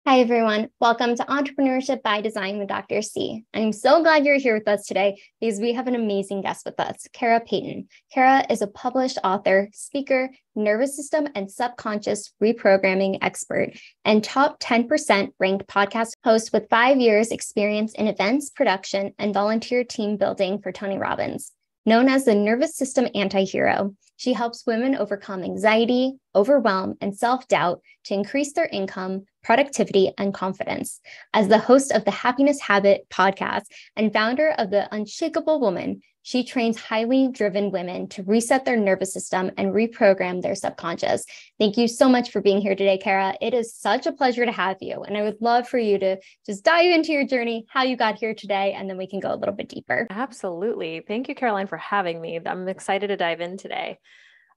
Hi, everyone. Welcome to Entrepreneurship by Design with Dr. C. I'm so glad you're here with us today because we have an amazing guest with us, Payton. Kara is a published author, speaker, nervous system and subconscious reprogramming expert, and top 10% ranked podcast host with 5 years experience in events, production, and volunteer team building for Tony Robbins. Known as the nervous system anti-hero, she helps women overcome anxiety, overwhelm, and self-doubt to increase their income, productivity, and confidence. As the host of the Happiness Habit podcast and founder of the Unshakeable Woman, she trains highly driven women to reset their nervous system and reprogram their subconscious. Thank you so much for being here today, Kara. It is such a pleasure to have you. And I would love for you to just dive into your journey, how you got here today, and then we can go a little bit deeper. Absolutely. Thank you, Caroline, for having me. I'm excited to dive in today.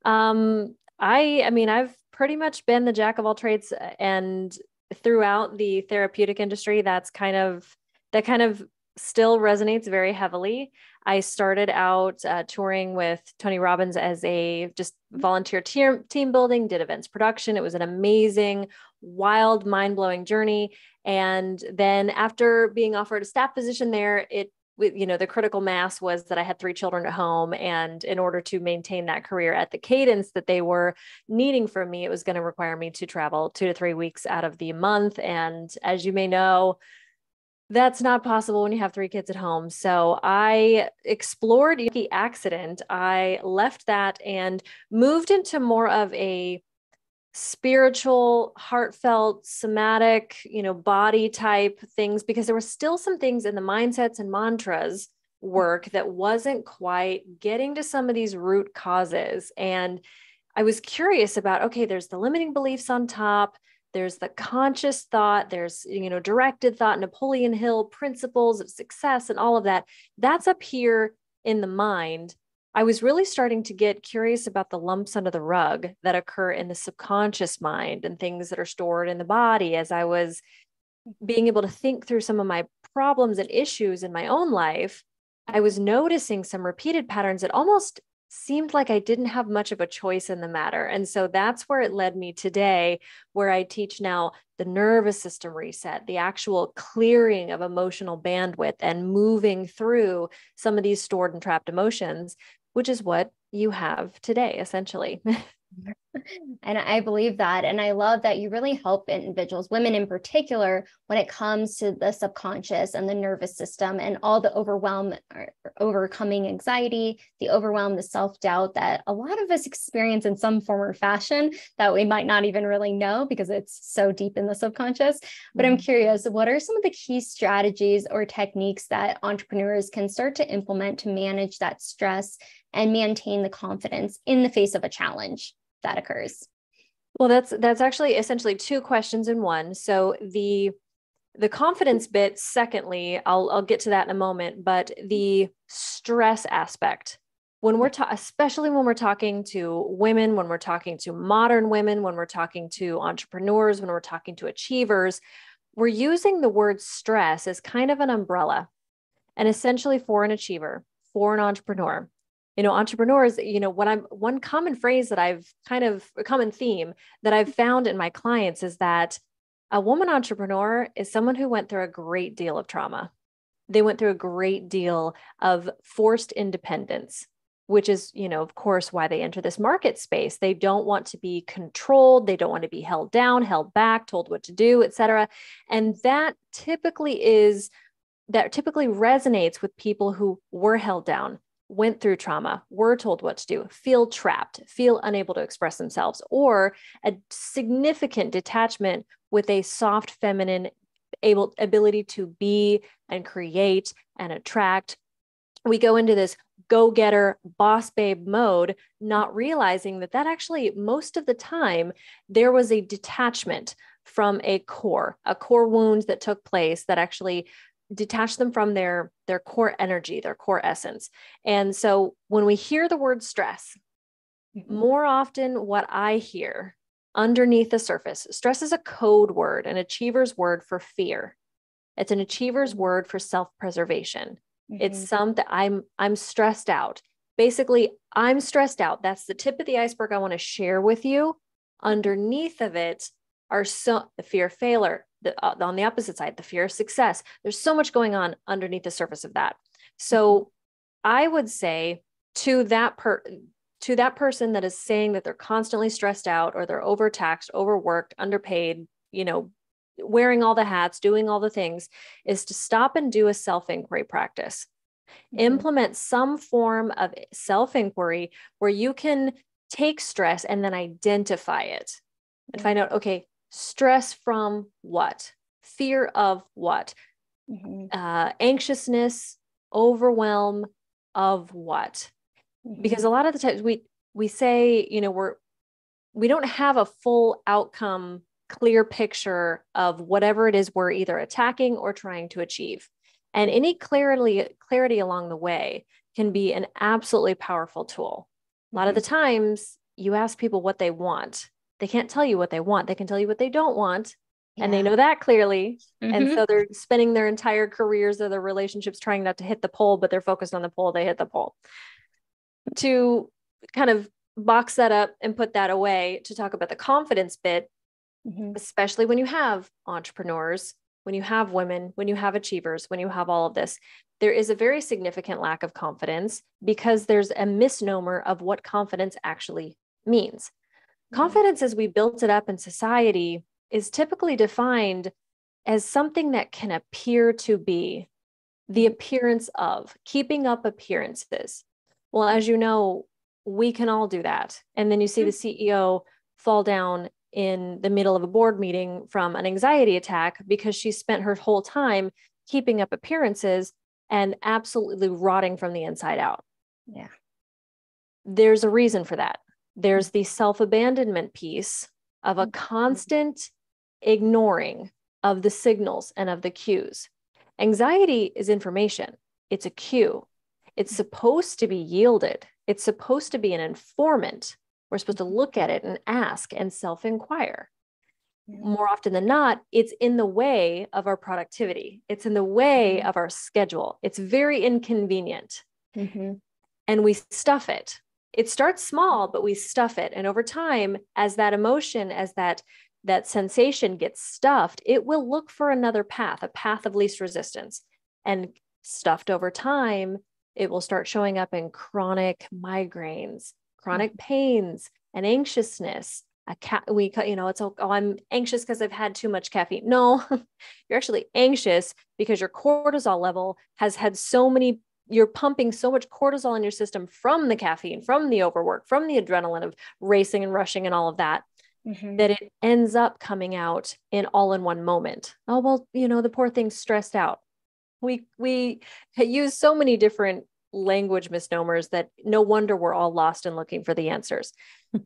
I've pretty much been the jack of all trades, and throughout the therapeutic industry, that kind of still resonates very heavily. I started out touring with Tony Robbins as a just volunteer team building, did events production. It was an amazing, wild, mind-blowing journey. And then after being offered a staff position there, the critical mass was that I had 3 children at home. And in order to maintain that career at the cadence that they were needing from me, it was going to require me to travel 2 to 3 weeks out of the month. And as you may know, that's not possible when you have 3 kids at home. So I explored the accident. I left that and moved into more of a spiritual, heartfelt, somatic, body type things, because there were still some things in the mindsets and mantras work that wasn't quite getting to some of these root causes. And I was curious about, okay, there's the limiting beliefs on top. There's the conscious thought, there's, directed thought, Napoleon Hill principles of success and all of that. That's up here in the mind. I was really starting to get curious about the lumps under the rug that occur in the subconscious mind and things that are stored in the body. As I was being able to think through some of my problems and issues in my own life, I was noticing some repeated patterns that almost seemed like I didn't have much of a choice in the matter. And so that's where it led me today, where I teach now the nervous system reset, the actual clearing of emotional bandwidth and moving through some of these stored and trapped emotions, which is what you have today, essentially. And I believe that. And I love that you really help individuals, women in particular, when it comes to the subconscious and the nervous system and all the overwhelm, or overcoming anxiety, the overwhelm, the self-doubt that a lot of us experience in some form or fashion that we might not even really know because it's so deep in the subconscious. But I'm curious, what are some of the key strategies or techniques that entrepreneurs can start to implement to manage that stress and maintain the confidence in the face of a challenge that occurs? Well, that's actually essentially 2 questions in one. So the confidence bit, secondly, I'll get to that in a moment, but the stress aspect, when we're especially when we're talking to women, when we're talking to modern women, when we're talking to entrepreneurs, when we're talking to achievers, we're using the word stress as kind of an umbrella, and essentially for an achiever, for an entrepreneur. Entrepreneurs, one common phrase that a common theme that I've found in my clients is that a woman entrepreneur is someone who went through a great deal of trauma. They went through a great deal of forced independence, which is, of course, why they enter this market space. They don't want to be controlled. They don't want to be held down, held back, told what to do, et cetera. And that typically resonates with people who were held down, went through trauma, were told what to do, feel trapped, feel unable to express themselves, or a significant detachment with a soft, feminine ability to be and create and attract. We go into this go-getter, boss babe mode, not realizing that actually, most of the time, there was a detachment from a core wound that took place that actually detach them from their core energy, their core essence. And so when we hear the word stress, more often what I hear underneath the surface, stress is a code word, an achiever's word for fear. It's an achiever's word for self-preservation. It's something I'm stressed out. Basically, I'm stressed out. That's the tip of the iceberg I want to share with you. Underneath of it are the fear of failure, on the opposite side, the fear of success. There's so much going on underneath the surface of that. So I would say to that person that is saying that they're constantly stressed out, or they're overtaxed, overworked, underpaid, wearing all the hats, doing all the things, is to stop and do a self-inquiry practice. Implement some form of self-inquiry where you can take stress and then identify it and find out, okay, stress from what? Fear of what? Anxiousness, overwhelm of what? Because a lot of the times we say, we don't have a full outcome, clear picture of whatever it is we're either attacking or trying to achieve. And any clarity along the way can be an absolutely powerful tool. A lot of the times you ask people what they want. They can't tell you what they want. They can tell you what they don't want. And they know that clearly. And so they're spending their entire careers or their relationships trying not to hit the pole, but they're focused on the pole. They hit the pole. To kind of box that up and put that away, to talk about the confidence bit, especially when you have entrepreneurs, when you have women, when you have achievers, when you have all of this, there is a very significant lack of confidence because there's a misnomer of what confidence actually means. Confidence, as we built it up in society, is typically defined as something that can appear to be, the appearance of, keeping up appearances. Well, as you know, we can all do that. And then you see the CEO fall down in the middle of a board meeting from an anxiety attack because she spent her whole time keeping up appearances and absolutely rotting from the inside out. Yeah. There's a reason for that. There's the self-abandonment piece of a constant ignoring of the signals and of the cues. Anxiety is information. It's a cue. It's supposed to be yielded. It's supposed to be an informant. We're supposed to look at it and ask and self-inquire. More often than not, it's in the way of our productivity. It's in the way of our schedule. It's very inconvenient. And we stuff it. It starts small, but we stuff it. And over time, as that emotion, as that sensation gets stuffed, it will look for another path, a path of least resistance. And stuffed over time, it will start showing up in chronic migraines, chronic pains, and anxiousness. I'm anxious because I've had too much caffeine. No, you're actually anxious because your cortisol level has had you're pumping so much cortisol in your system from the caffeine, from the overwork, from the adrenaline of racing and rushing and all of that, that it ends up coming out all in one moment. Oh, well, the poor thing's stressed out. We use so many different language misnomers that no wonder we're all lost in looking for the answers.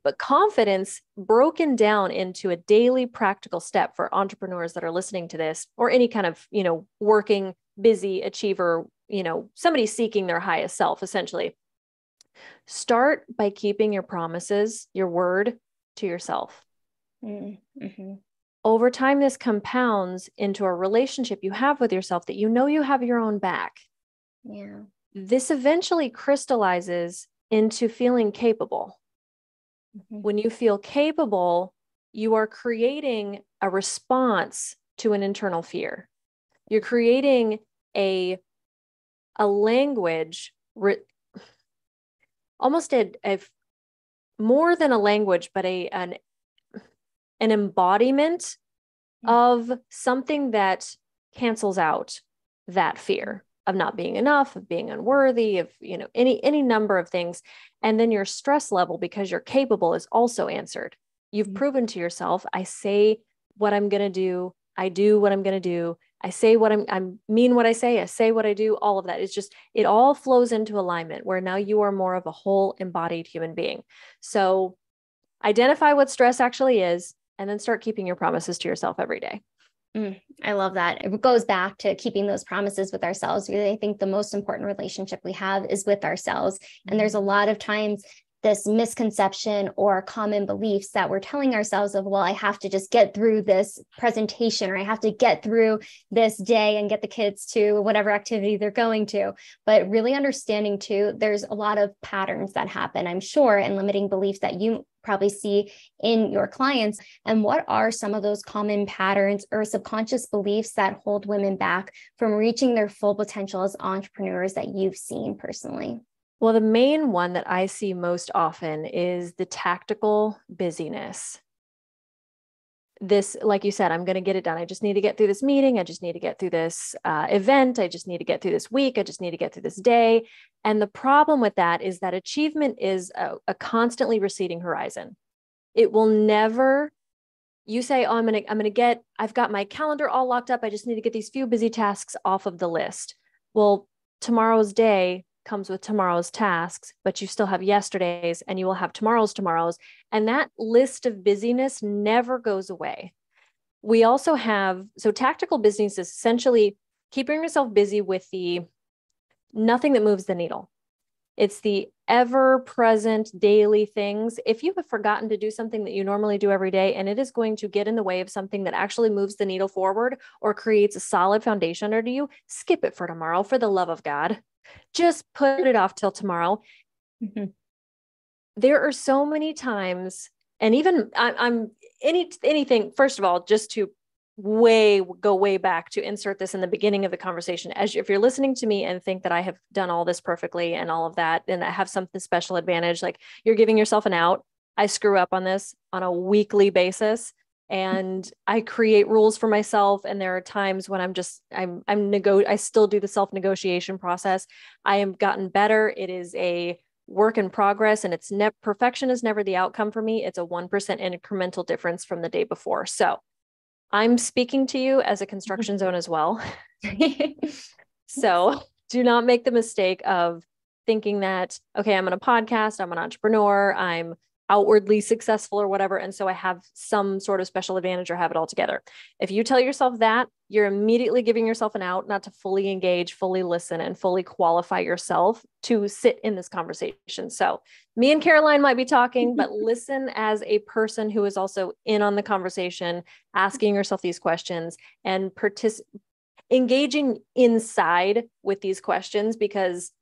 But confidence broken down into a daily practical step for entrepreneurs that are listening to this, or any kind of, working, busy achiever, somebody seeking their highest self, essentially. Start by keeping your promises, your word to yourself. Over time, this compounds into a relationship you have with yourself that you have your own back. Yeah. This eventually crystallizes into feeling capable. When you feel capable, you are creating a response to an internal fear. You're creating a language, almost more than a language, but an embodiment of something that cancels out that fear of not being enough, of being unworthy, of, any number of things. And then your stress level, because you're capable, is also answered. You've proven to yourself, I say what I'm going to do. I do what I'm going to do. I say what I mean what I say what I do. All of that is just, it all flows into alignment where now you are more of a whole embodied human being. So identify what stress actually is, and then start keeping your promises to yourself every day. I love that. It goes back to keeping those promises with ourselves. Really, I think the most important relationship we have is with ourselves. And there's a lot of times this misconception or common beliefs that we're telling ourselves of, well, I have to just get through this presentation, or I have to get through this day and get the kids to whatever activity they're going to. But really understanding too, there's a lot of patterns that happen, I'm sure, and limiting beliefs that you probably see in your clients? And what are some of those common patterns or subconscious beliefs that hold women back from reaching their full potential as entrepreneurs that you've seen personally? Well, the main one that I see most often is the tactical busyness. This, like you said, I'm going to get it done. I just need to get through this meeting. I just need to get through this event. I just need to get through this week. I just need to get through this day. And the problem with that is that achievement is a constantly receding horizon. It will never, you say, oh, I've got my calendar all locked up. I just need to get these few busy tasks off of the list. Well, tomorrow's day comes with tomorrow's tasks, but you still have yesterday's, and you will have tomorrow's. And that list of busyness never goes away. We also have, so tactical business is essentially keeping yourself busy with the nothing that moves the needle. It's the ever-present daily things. If you have forgotten to do something that you normally do every day, and it is going to get in the way of something that actually moves the needle forward or creates a solid foundation under you, skip it for tomorrow, for the love of God. Just put it off till tomorrow. Mm-hmm. There are so many times, and even anything, first of all, just to go way back to insert this in the beginning of the conversation, if you're listening to me and think that I have done all this perfectly and all of that, and I have something special advantage, like you're giving yourself an out. I screw up on this on a weekly basis, and I create rules for myself. And there are times when I still do the self-negotiation process. I have gotten better. It is a work in progress, and perfection is never the outcome for me. It's a 1% incremental difference from the day before. So I'm speaking to you as a construction zone as well. So do not make the mistake of thinking that, okay, I'm on a podcast, I'm an entrepreneur, I'm outwardly successful or whatever, and so I have some sort of special advantage or have it all together. If you tell yourself that, you're immediately giving yourself an out not to fully engage, fully listen, and fully qualify yourself to sit in this conversation. So me and Caroline might be talking, but listen as a person who is also in on the conversation, asking yourself these questions and engaging inside with these questions, because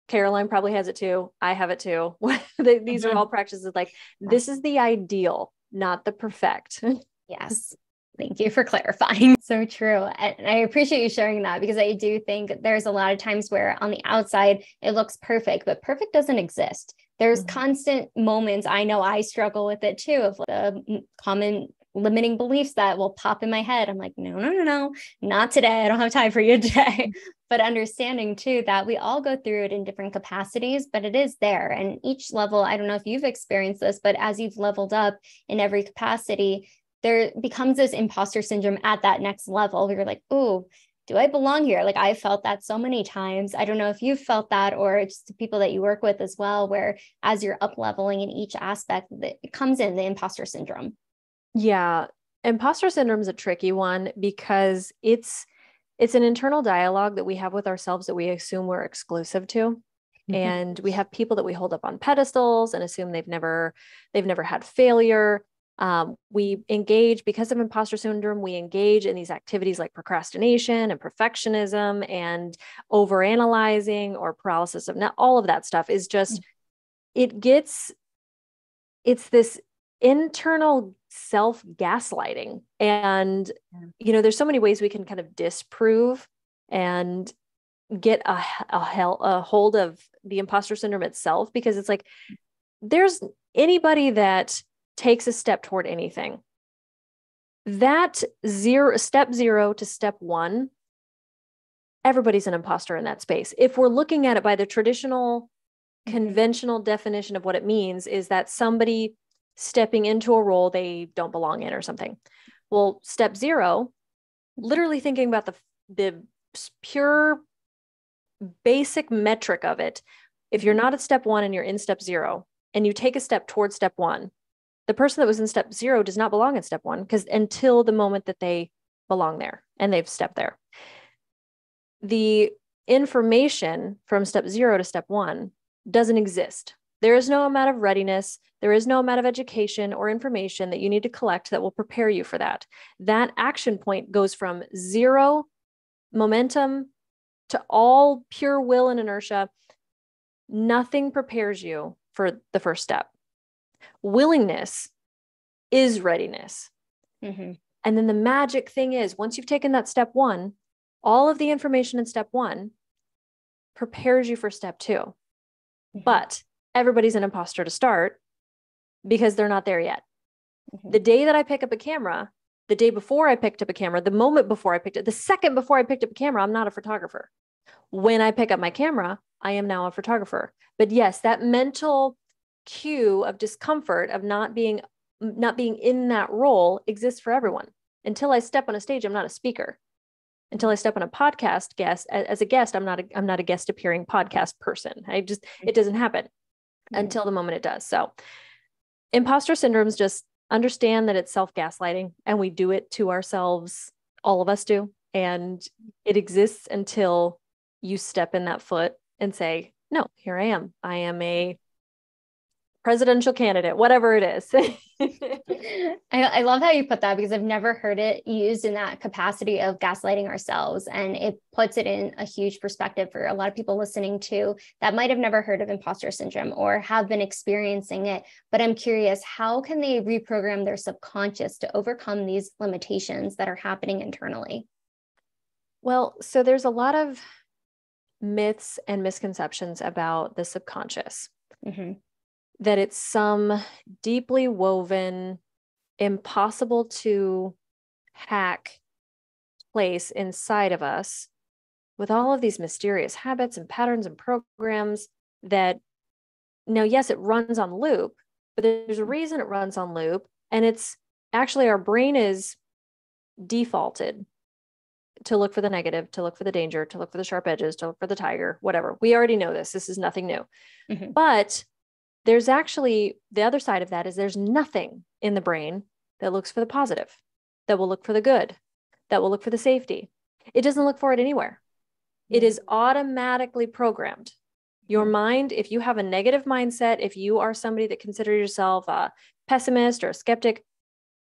Caroline probably has it too. I have it too. These are all practices like, this is the ideal, not the perfect. Yes. Thank you for clarifying. So true. And I appreciate you sharing that, because I do think there's a lot of times where on the outside, it looks perfect, but perfect doesn't exist. There's constant moments. I know I struggle with it too, of the common limiting beliefs that will pop in my head. I'm like, no, not today. I don't have time for you today. But understanding too, that we all go through it in different capacities, but it is there. And each level, I don't know if you've experienced this, but as you've leveled up in every capacity, there becomes this imposter syndrome at that next level where you're like, oh, do I belong here? Like, I felt that so many times. I don't know if you've felt that, or just the people that you work with as well, where as you're up leveling in each aspect, it comes in the imposter syndrome. Yeah. Imposter syndrome is a tricky one, because it's an internal dialogue that we have with ourselves that we assume we're exclusive to. And we have people that we hold up on pedestals and assume they've never had failure. We engage, because of imposter syndrome, we engage in these activities like procrastination and perfectionism and overanalyzing or paralysis of all of that stuff is just, it's this internal self-gaslighting. And, there's so many ways we can kind of disprove and get a hold of the imposter syndrome itself, because it's like, there's anybody that takes a step toward anything, that step 0 to step 1, everybody's an imposter in that space. If we're looking at it by the traditional conventional definition of what it means, is that somebody stepping into a role they don't belong in or something. Well, step 0, literally thinking about the pure basic metric of it. If you're not at step 1 and you're in step 0 and you take a step towards step 1, the person that was in step 0 does not belong in step 1, because until the moment that they belong there and they've stepped there. The information from step 0 to step 1 doesn't exist. There is no amount of readiness. There is no amount of education or information that you need to collect that will prepare you for that. That action point goes from 0 momentum to all pure will and inertia. Nothing prepares you for the first step. Willingness is readiness. Mm-hmm. And then the magic thing is, once you've taken that step one, all of the information in step one prepares you for step two. Mm-hmm. But everybody's an imposter to start because they're not there yet. Mm-hmm. The day that I pick up a camera, the day before I picked up a camera, the moment before I picked it, the second before I picked up a camera, I'm not a photographer. When I pick up my camera, I am now a photographer. But yes, that mental cue of discomfort of not being in that role exists for everyone. Until I step on a stage, I'm not a speaker. Until I step on a podcast guest as a guest, I'm not a guest appearing podcast person. It doesn't happen until the moment it does. So imposter syndromes, just understand that it's self-gaslighting and we do it to ourselves. All of us do. And it exists until you step in that foot and say, no, here I am. I am a presidential candidate, whatever it is. I love how you put that, because I've never heard it used in that capacity of gaslighting ourselves. And it puts it in a huge perspective for a lot of people listening to that might have never heard of imposter syndrome or have been experiencing it. But I'm curious, how can they reprogram their subconscious to overcome these limitations that are happening internally? Well, so there's a lot of myths and misconceptions about the subconscious. Mm-hmm. That it's some deeply woven, impossible to hack place inside of us with all of these mysterious habits and patterns and programs that now, yes, it runs on loop, but there's a reason it runs on loop. And it's actually our brain is defaulted to look for the negative, to look for the danger, to look for the sharp edges, to look for the tiger, whatever. We already know this. This is nothing new. Mm-hmm. But there's actually the other side of that is there's nothing in the brain that looks for the positive, that will look for the good, that will look for the safety. It doesn't look for it anywhere. It is automatically programmed. Your mind, if you have a negative mindset, if you are somebody that considers yourself a pessimist or a skeptic,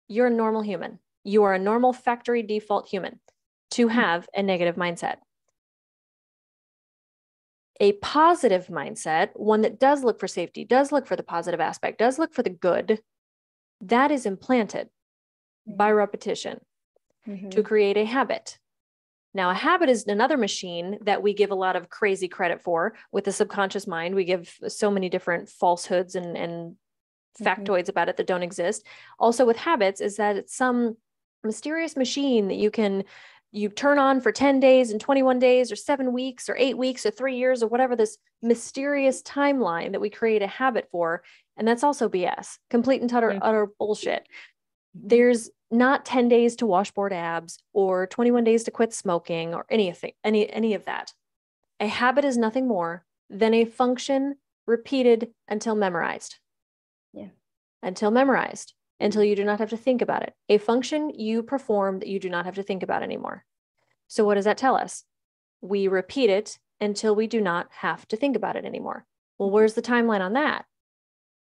you're a normal human. You are a normal factory default human to have a negative mindset. A positive mindset, one that does look for safety, does look for the positive aspect, does look for the good, that is implanted by repetition to create a habit. Now, a habit is another machine that we give a lot of crazy credit for with the subconscious mind. We give so many different falsehoods and factoids about it that don't exist. Also with habits is that it's some mysterious machine that you turn on for 10 days and 21 days or 7 weeks or 8 weeks or 3 years or whatever, this mysterious timeline that we create a habit for. And that's also BS, complete and utter bullshit. There's not 10 days to washboard abs or 21 days to quit smoking or any of that. A habit is nothing more than a function repeated until memorized. Yeah. Until memorized. Until you do not have to think about it. A function you perform that you do not have to think about anymore. So what does that tell us? We repeat it until we do not have to think about it anymore. Well, where's the timeline on that?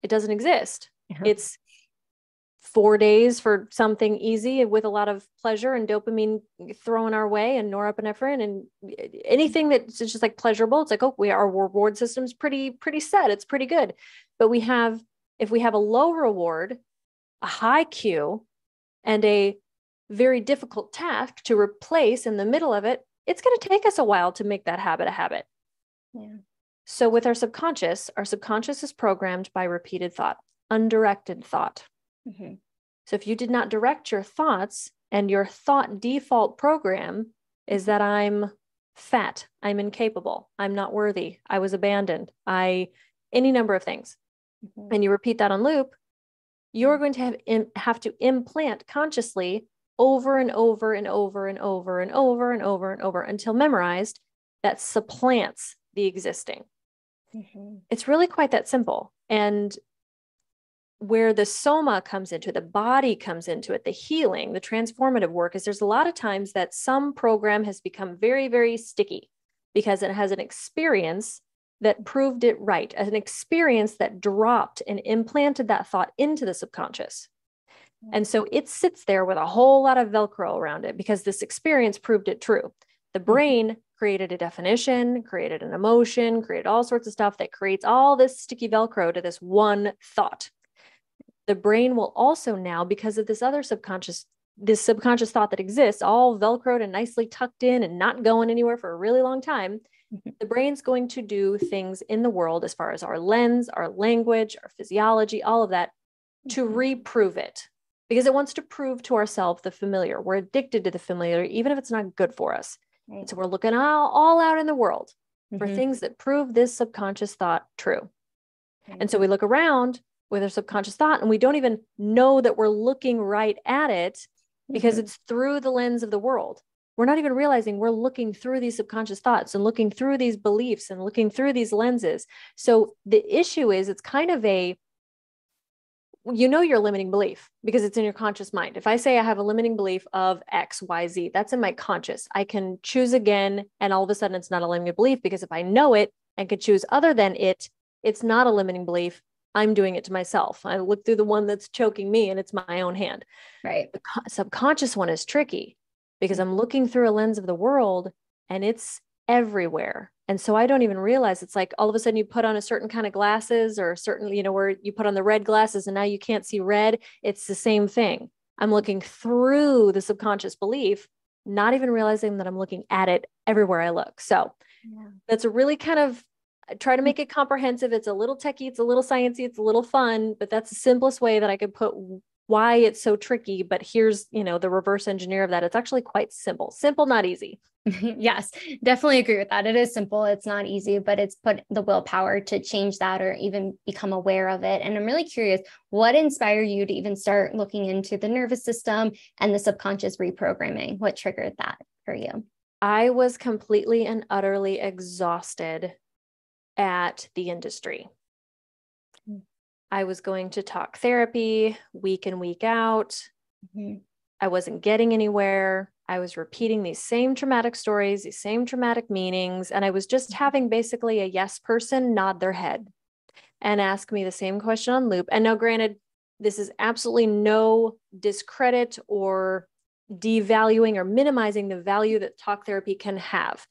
It doesn't exist. Yeah. It's 4 days for something easy with a lot of pleasure and dopamine thrown our way and norepinephrine and anything that's just like pleasurable. It's like, oh, our reward system's pretty set. It's pretty good. But if we have a low reward, a high cue, and a very difficult task to replace in the middle of it, it's going to take us a while to make that habit a habit. Yeah. So with our subconscious is programmed by repeated thought, undirected thought. Mm-hmm. So if you did not direct your thoughts, and your thought default program is that I'm fat, I'm incapable, I'm not worthy, I was abandoned, any number of things, and you repeat that on loop, you're going to have to implant consciously over and over and over and over and over and over and over until memorized that supplants the existing. Mm-hmm. It's really quite that simple. And where the soma comes into it, the body comes into it, the healing, the transformative work is there's a lot of times that some program has become very, very sticky because it has an experience that proved it right, as an experience that dropped and implanted that thought into the subconscious. And so it sits there with a whole lot of Velcro around it because this experience proved it true. The brain created a definition, created an emotion, created all sorts of stuff that creates all this sticky Velcro to this one thought. the brain will also now, because of this subconscious thought that exists, all Velcroed and nicely tucked in and not going anywhere for a really long time, the brain's going to do things in the world as far as our lens, our language, our physiology, all of that, to reprove it, because it wants to prove to ourselves the familiar. We're addicted to the familiar, even if it's not good for us. Right. So we're looking all out in the world for things that prove this subconscious thought true. Right. And so we look around with our subconscious thought, and we don't even know that we're looking right at it, because it's through the lens of the world. We're not even realizing we're looking through these subconscious thoughts and looking through these beliefs and looking through these lenses. So the issue is, it's kind of your limiting belief because it's in your conscious mind. If I say I have a limiting belief of X, Y, Z, that's in my conscious. I can choose again, and all of a sudden it's not a limiting belief, because if I know it and could choose other than it, it's not a limiting belief. I'm doing it to myself. I look through the one that's choking me, and it's my own hand. Right. The subconscious one is tricky, because I'm looking through a lens of the world, and it's everywhere. And so I don't even realize, it's like all of a sudden you put on a certain kind of glasses, or a certain, where you put on the red glasses and now you can't see red. It's the same thing. I'm looking through the subconscious belief, not even realizing that I'm looking at it everywhere I look. So that's a really kind of, I try to make it comprehensive. It's a little techie, it's a little sciencey, it's a little fun, but that's the simplest way that I could put why it's so tricky. But here's, the reverse engineer of that. It's actually quite simple, not easy. Yes, definitely agree with that. It is simple. It's not easy, but it's put the willpower to change that or even become aware of it. And I'm really curious, what inspired you to even start looking into the nervous system and the subconscious reprogramming? What triggered that for you? I was completely and utterly exhausted at the industry. I was going to talk therapy week in, week out. I wasn't getting anywhere. I was repeating these same traumatic stories, these same traumatic meanings. And I was just having basically a yes person nod their head and ask me the same question on loop. And now, granted, this is absolutely no discredit or devaluing or minimizing the value that talk therapy can have.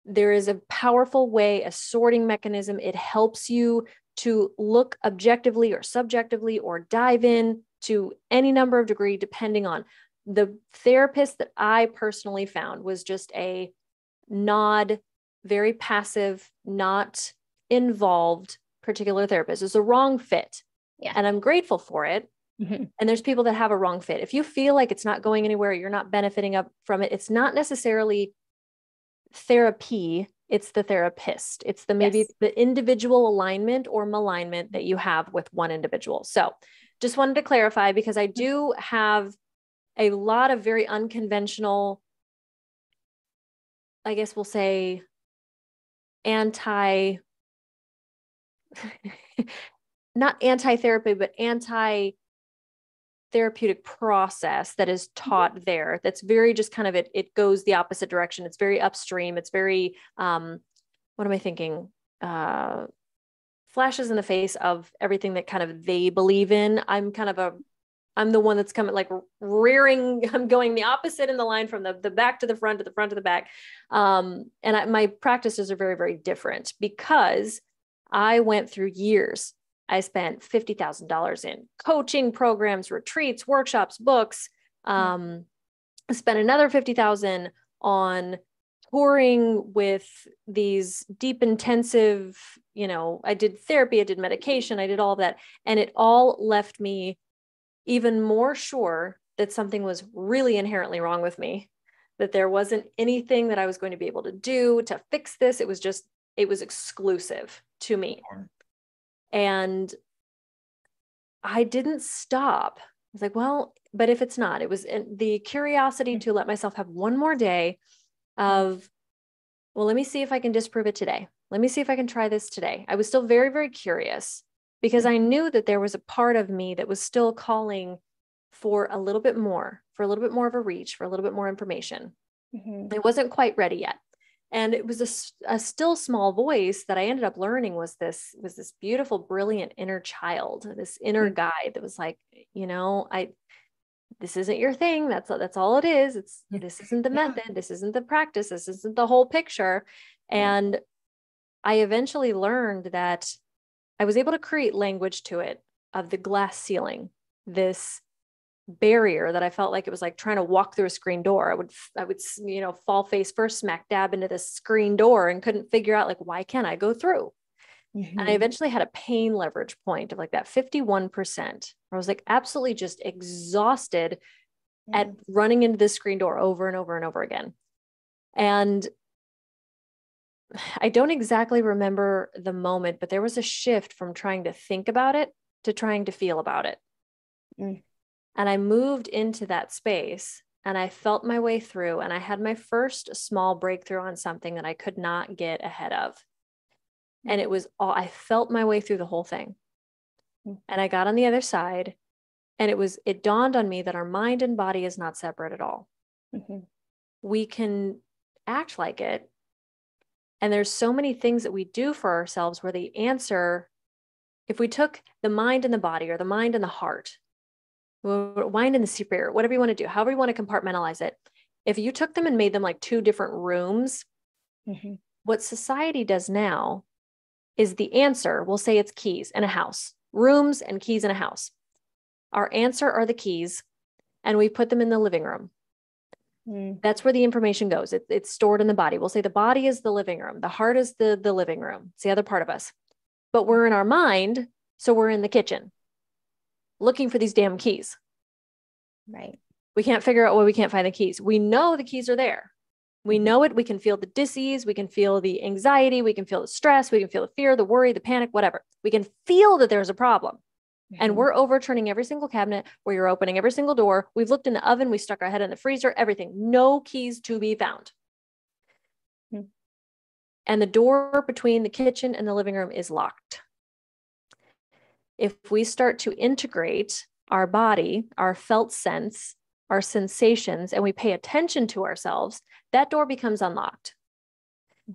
There is a powerful way, a sorting mechanism. It helps you to look objectively or subjectively or dive in to any number of degree, depending on. The therapist that I personally found was just a nod, very passive, not involved particular therapist. It's a wrong fit. Yeah. And I'm grateful for it. And there's people that have a wrong fit. If you feel like it's not going anywhere, you're not benefiting up from it, it's not necessarily therapy. It's the therapist. It's maybe the individual alignment or malignment that you have with one individual. So just wanted to clarify, because I do have a lot of very unconventional, I guess we'll say, not anti-therapy, but anti-therapeutic process that is taught there. That's very just kind of, it goes the opposite direction. It's very upstream. It's very, what am I thinking? Flashes in the face of everything that kind of they believe in. I'm the one that's coming like rearing, I'm going the opposite in the line from the back to the front, to the front to the back. My practices are very, very different, because I went through years. I spent $50,000 in coaching programs, retreats, workshops, books. I spent another $50,000 on touring with these deep, intensive, I did therapy, I did medication, I did all of that. And it all left me even more sure that something was really inherently wrong with me, that there wasn't anything that I was going to be able to do to fix this. It was exclusive to me. Yeah. And I didn't stop. I was like, well, but if it's not, it was the curiosity to let myself have one more day of, well, let me see if I can disprove it today. Let me see if I can try this today. I was still very, very curious, because I knew that there was a part of me that was still calling for a little bit more of a reach, for a little bit more information. It wasn't quite ready yet. And it was a still small voice that I ended up learning was this beautiful, brilliant inner child, this inner guide that was like, this isn't your thing. That's all it is. This isn't the method. This isn't the practice. This isn't the whole picture. And I eventually learned that I was able to create language to it of the glass ceiling, this barrier that I felt like it was like trying to walk through a screen door. I would, fall face first, smack dab into this screen door and couldn't figure out like, why can't I go through? And I eventually had a pain leverage point of like that 51%, where I was like absolutely just exhausted at running into this screen door over and over and over again. And I don't exactly remember the moment, but there was a shift from trying to think about it to trying to feel about it. And I moved into that space and I felt my way through, and I had my first small breakthrough on something that I could not get ahead of. And it was all, I felt my way through the whole thing. And I got on the other side, and it dawned on me that our mind and body is not separate at all. We can act like it. And there's so many things that we do for ourselves where the answer, if we took the mind and the body, or the mind and the heart, mind and the spirit, whatever you want to do, however you want to compartmentalize it, if you took them and made them like two different rooms, what society does now is the answer, we'll say it's keys in a house, rooms and keys in a house. Our answer are the keys, and we put them in the living room. That's where the information goes. It's stored in the body. We'll say the body is the living room. The heart is the living room. It's the other part of us. But we're in our mind, so we're in the kitchen looking for these damn keys. Right. We can't figure out why we can't find the keys. We know the keys are there. We know it. We can feel the dis-ease. We can feel the anxiety. We can feel the stress. We can feel the fear, the worry, the panic, whatever. We can feel that there's a problem. And we're overturning every single cabinet, where you're opening every single door. We've looked in the oven. We stuck our head in the freezer, everything. No keys to be found. And the door between the kitchen and the living room is locked. If we start to integrate our body, our felt sense, our sensations, and we pay attention to ourselves, that door becomes unlocked.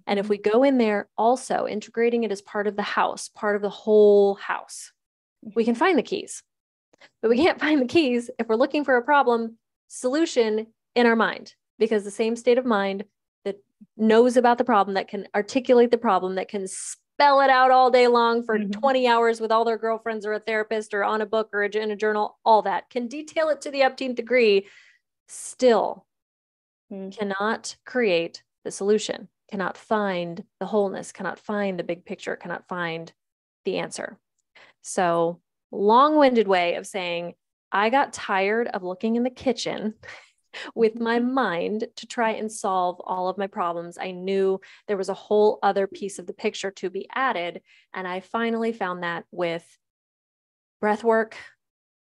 And if we go in there also integrating it as part of the house, part of the whole house, we can find the keys. But we can't find the keys if we're looking for a problem solution in our mind, because the same state of mind that knows about the problem, that can articulate the problem, that can spell it out all day long for 20 hours with all their girlfriends or a therapist or on a book or in a journal, all that can detail it to the upteenth degree, still cannot create the solution, cannot find the wholeness, cannot find the big picture, cannot find the answer. So, long-winded way of saying, I got tired of looking in the kitchen with my mind to try and solve all of my problems. I knew there was a whole other piece of the picture to be added. And I finally found that with breath work,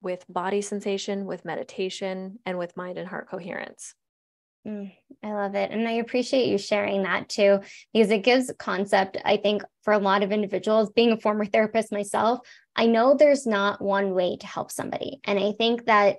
with body sensation, with meditation, and with mind and heart coherence. I love it. And I appreciate you sharing that too, because it gives concept, I think, for a lot of individuals. Being a former therapist myself, I know there's not one way to help somebody. And I think that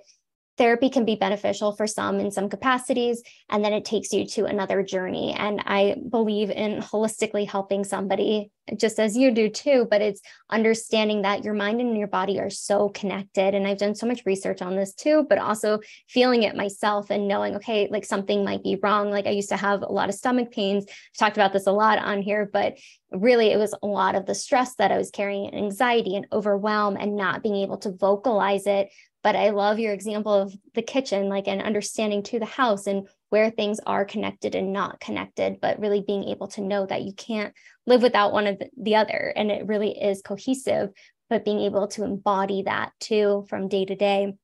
therapy can be beneficial for some in some capacities, and then it takes you to another journey. And I believe in holistically helping somebody, just as you do too, but it's understanding that your mind and your body are so connected. And I've done so much research on this too, but also feeling it myself and knowing, okay, like something might be wrong. Like I used to have a lot of stomach pains. I've talked about this a lot on here, but really it was a lot of the stress that I was carrying, anxiety and overwhelm, and not being able to vocalize it. But I love your example of the kitchen, like an understanding to the house and where things are connected and not connected, but really being able to know that you can't live without one of the other. And it really is cohesive, but being able to embody that too from day to day.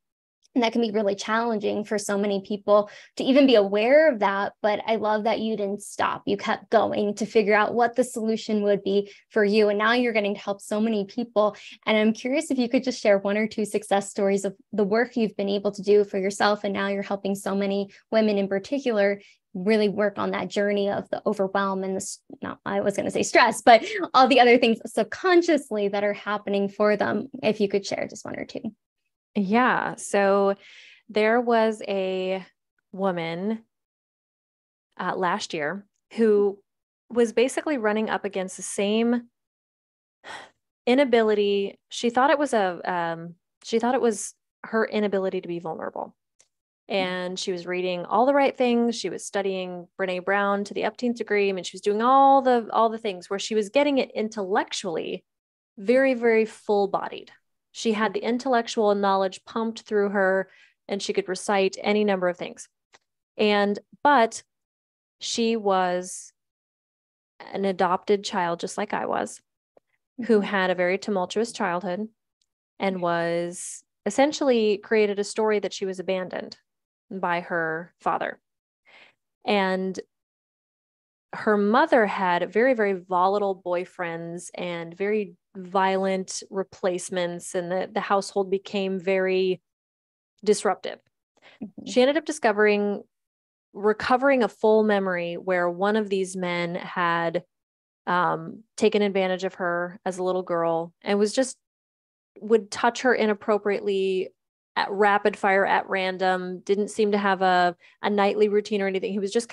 And that can be really challenging for so many people to even be aware of that. But I love that you didn't stop. You kept going to figure out what the solution would be for you. And now you're getting to help so many people. And I'm curious if you could just share one or two success stories of the work you've been able to do for yourself. And now you're helping so many women in particular really work on that journey of the overwhelm and I was going to say stress, but all the other things subconsciously that are happening for them. If you could share just one or two. Yeah. So there was a woman last year who was basically running up against the same inability. She thought it was her inability to be vulnerable. And she was reading all the right things. She was studying Brene Brown to the upteenth degree. I mean, she was doing all the things where she was getting it intellectually very, very full-bodied. She had the intellectual knowledge pumped through her, and she could recite any number of things. But she was an adopted child, just like I was, who had a very tumultuous childhood and was essentially created a story that she was abandoned by her father. And her mother had very, very volatile boyfriends and very violent replacements, and the household became very disruptive. She ended up recovering a full memory where one of these men had taken advantage of her as a little girl and would touch her inappropriately at rapid fire at random, didn't seem to have a nightly routine or anything. He was just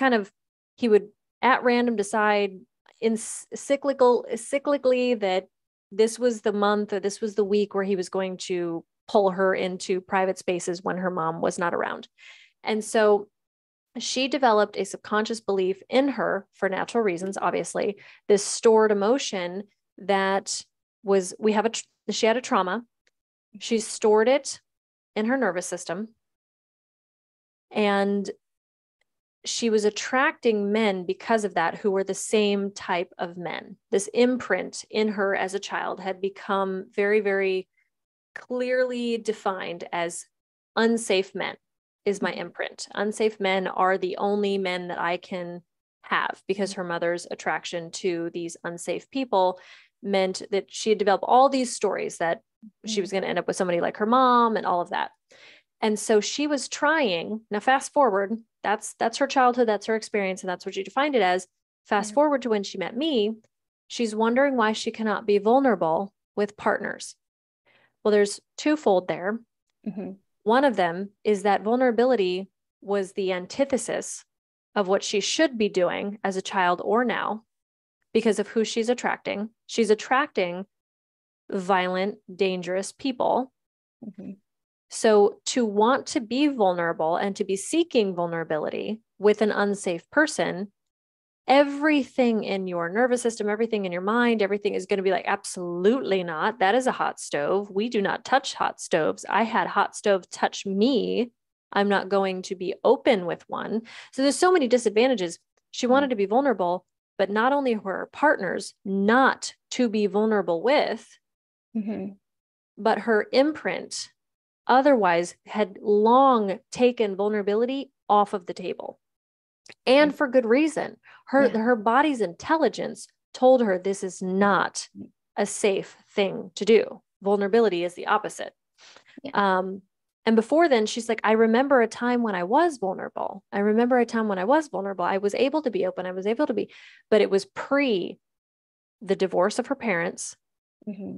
he would at random decide cyclically that this was the month or this was the week where he was going to pull her into private spaces when her mom was not around. And so she developed a subconscious belief in her, for natural reasons, obviously, this stored emotion that she had a trauma. She stored it in her nervous system, and she was attracting men because of that, who were the same type of men. This imprint in her as a child had become very, very clearly defined as unsafe men is my imprint. Unsafe men are the only men that I can have, because her mother's attraction to these unsafe people meant that she had developed all these stories that she was going to end up with somebody like her mom and all of that. And so she was trying, now fast forward, that's her childhood, that's her experience, and that's what she defined it as. Fast forward to when she met me, she's wondering why she cannot be vulnerable with partners. Well, there's twofold there. One of them is that vulnerability was the antithesis of what she should be doing as a child or now, because of who she's attracting. She's attracting violent, dangerous people. So to want to be vulnerable and to be seeking vulnerability with an unsafe person, everything in your nervous system, everything in your mind, everything is going to be like, absolutely not. That is a hot stove. We do not touch hot stoves. I had hot stove touch me. I'm not going to be open with one. So there's so many disadvantages. She wanted to be vulnerable, but not only were her partners not to be vulnerable with, but her imprint otherwise had long taken vulnerability off of the table. And for good reason. Her body's intelligence told her this is not a safe thing to do. Vulnerability is the opposite. And before then, she's like, I remember a time when I was vulnerable. I was able to be open. But it was pre the divorce of her parents,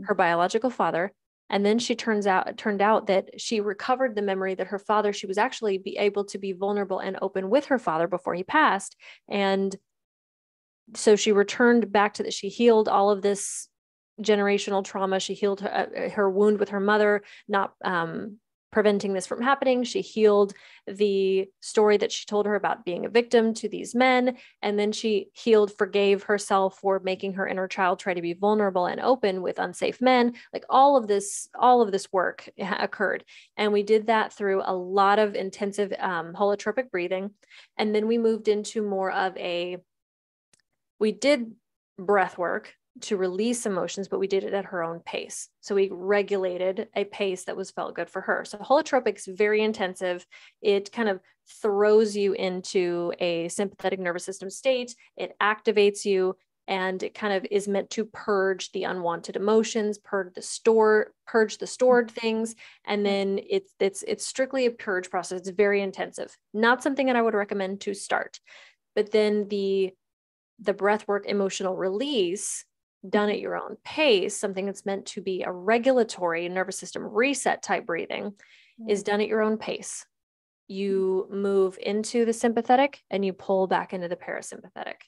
her biological father. And then it turned out that she recovered the memory that her father, she was actually be able to be vulnerable and open with her father before he passed. And so she returned back to that. She healed all of this generational trauma. She healed her wound with her mother, not preventing this from happening. She healed the story that she told her about being a victim to these men. And then she forgave herself for making her inner child try to be vulnerable and open with unsafe men. Like all of this work occurred. And we did that through a lot of intensive holotropic breathing. And then we moved into more of we did breath work to release emotions, but we did it at her own pace. So we regulated a pace that felt good for her. So holotropic is very intensive. It kind of throws you into a sympathetic nervous system state. It activates you, and it kind of is meant to purge the unwanted emotions, purge the stored things. And then it's strictly a purge process. It's very intensive. Not something that I would recommend to start. But then the breath work, emotional release, done at your own pace, something that's meant to be a regulatory nervous system reset type breathing, is done at your own pace. You move into the sympathetic and you pull back into the parasympathetic,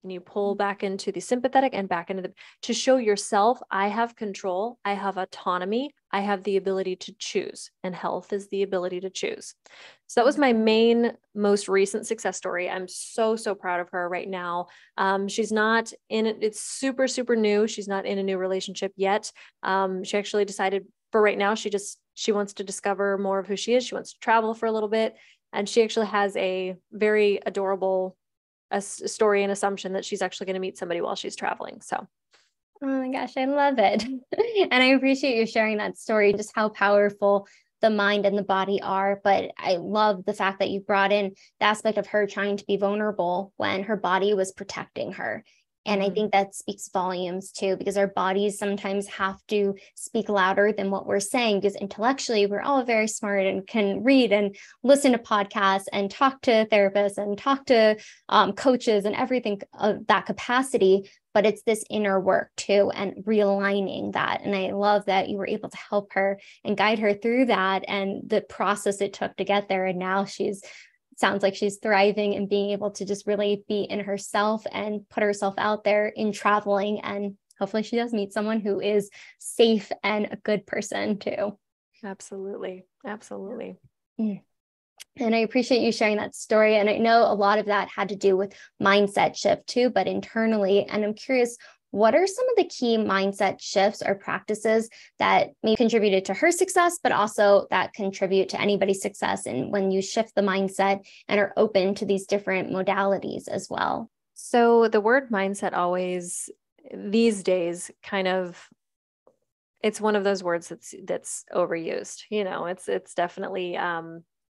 and you pull back into the sympathetic and back into to show yourself, I have control, I have autonomy, I have the ability to choose, and health is the ability to choose. So that was my most recent success story. I'm so, so proud of her right now. She's not in it. It's super, super new. She's not in a new relationship yet. She actually decided for right now, she wants to discover more of who she is. She wants to travel for a little bit. And she actually has a very adorable story and assumption that she's actually going to meet somebody while she's traveling. So. Oh my gosh, I love it. And I appreciate you sharing that story, just how powerful the mind and the body are. But I love the fact that you brought in the aspect of her trying to be vulnerable when her body was protecting her. And I think that speaks volumes too, because our bodies sometimes have to speak louder than what we're saying, because intellectually we're all very smart and can read and listen to podcasts and talk to therapists and talk to coaches and everything of that capacity. But it's this inner work too, and realigning that. And I love that you were able to help her and guide her through that and the process it took to get there. And now sounds like she's thriving and being able to just really be in herself and put herself out there in traveling. And hopefully she does meet someone who is safe and a good person too. Absolutely. Absolutely. And I appreciate you sharing that story. And I know a lot of that had to do with mindset shift too, but internally. And I'm curious, what are some of the key mindset shifts or practices that may contributed to her success, but also that contribute to anybody's success? And when you shift the mindset and are open to these different modalities as well. So the word mindset always these days it's one of those words that's overused. It's definitely,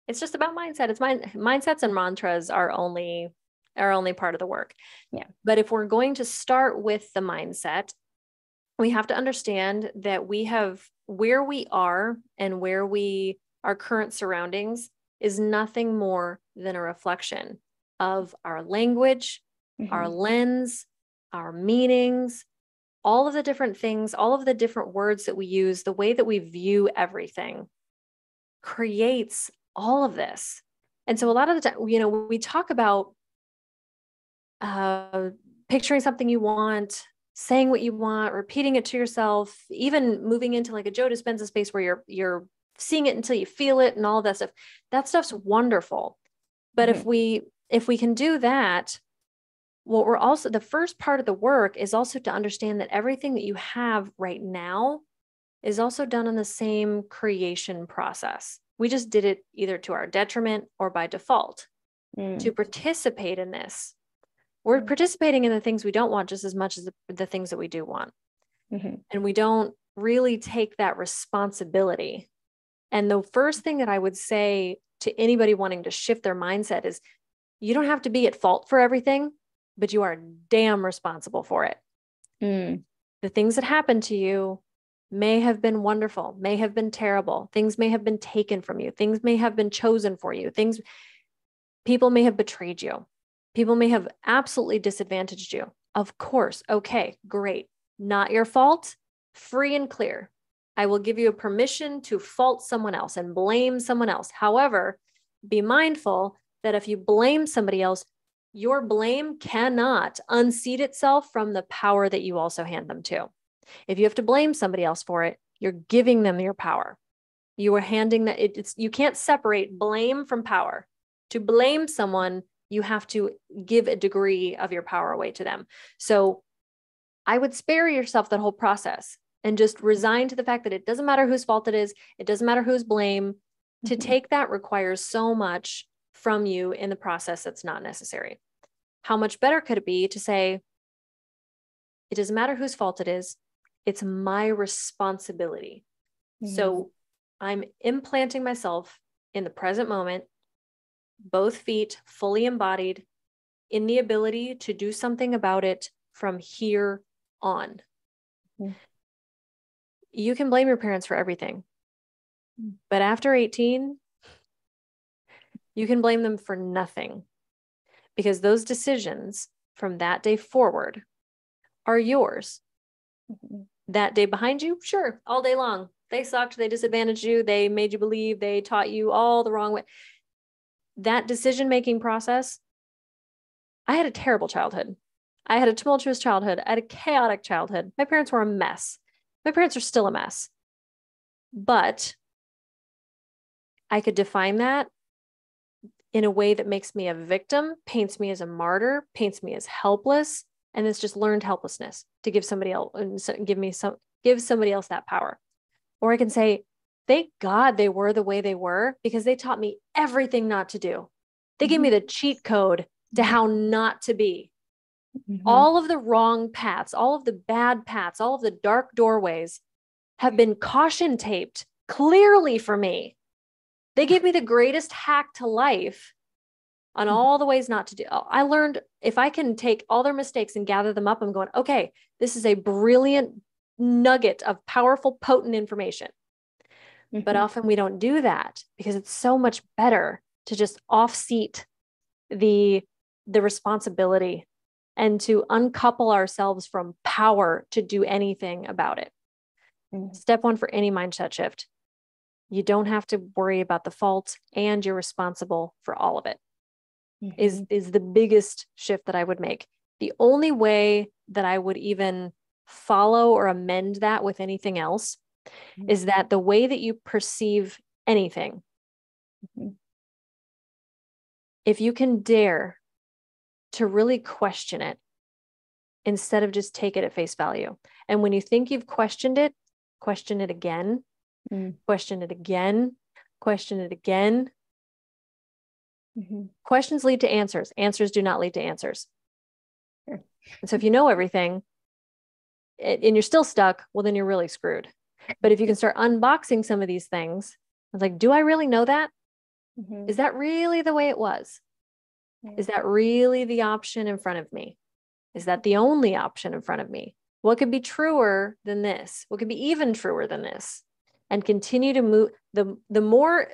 it's just about mindset. It's mindsets and mantras are only part of the work. Yeah. But if we're going to start with the mindset, we have to understand that where we are and our current surroundings is nothing more than a reflection of our language, our lens, our meanings, all of the different things, all of the different words that we use, the way that we view everything creates all of this. And so a lot of the time, we talk about picturing something you want, saying what you want, repeating it to yourself, even moving into like a Joe Dispenza space where you're seeing it until you feel it and all of that stuff. That stuff's wonderful. But if we can do that, the first part of the work is also to understand that everything that you have right now is also done in the same creation process. We just did it either to our detriment or by default. To participate in this, we're participating in the things we don't want just as much as the things that we do want. And we don't really take that responsibility. And the first thing that I would say to anybody wanting to shift their mindset is you don't have to be at fault for everything, but you are damn responsible for it. The things that happen to you may have been wonderful, may have been terrible. Things may have been taken from you. Things may have been chosen for you. People may have betrayed you. People may have absolutely disadvantaged you. Of course. Okay, great. Not your fault. Free and clear. I will give you a permission to fault someone else and blame someone else. However, be mindful that if you blame somebody else, your blame cannot unseat itself from the power that you also hand them to. If you have to blame somebody else for it, you're giving them your power. You are handing that. You can't separate blame from power. To blame someone, you have to give a degree of your power away to them. So I would spare yourself that whole process and just resign to the fact that it doesn't matter whose fault it is. It doesn't matter whose blame. To take that requires so much from you in the process that's not necessary. How much better could it be to say, it doesn't matter whose fault it is. It's my responsibility. So I'm implanting myself in the present moment, both feet fully embodied in the ability to do something about it from here on. You can blame your parents for everything, but after 18, you can blame them for nothing, because those decisions from that day forward are yours. That day behind you, sure, all day long. They sucked, they disadvantaged you, they made you believe, they taught you all the wrong way. That decision-making process, I had a terrible childhood. I had a tumultuous childhood. I had a chaotic childhood. My parents were a mess. My parents are still a mess. But I could define that in a way that makes me a victim, paints me as a martyr, paints me as helpless, and it's just learned helplessness to give somebody else that power. Or I can say, thank God they were the way they were because they taught me everything not to do. They gave me the cheat code to how not to be. All of the wrong paths, all of the bad paths, all of the dark doorways have been caution taped clearly for me. They gave me the greatest hack to life on all the ways not to do. I learned if I can take all their mistakes and gather them up, I'm going, okay, this is a brilliant nugget of powerful, potent information. But often we don't do that because it's so much better to just off-seat the responsibility and to uncouple ourselves from power to do anything about it. Step one for any mindset shift. You don't have to worry about the fault and you're responsible for all of it. Is the biggest shift that I would make. The only way that I would even follow or amend that with anything else is that the way that you perceive anything, if you can dare to really question it instead of just take it at face value. And when you think you've questioned it, question it again, question it again, question it again. Questions lead to answers. Answers do not lead to answers. And so if you know everything and you're still stuck, well, then you're really screwed. But if you can start unboxing some of these things, it's like, do I really know that? Is that really the way it was? Is that really the option in front of me? Is that the only option in front of me? What could be truer than this? What could be even truer than this? And continue to move. The more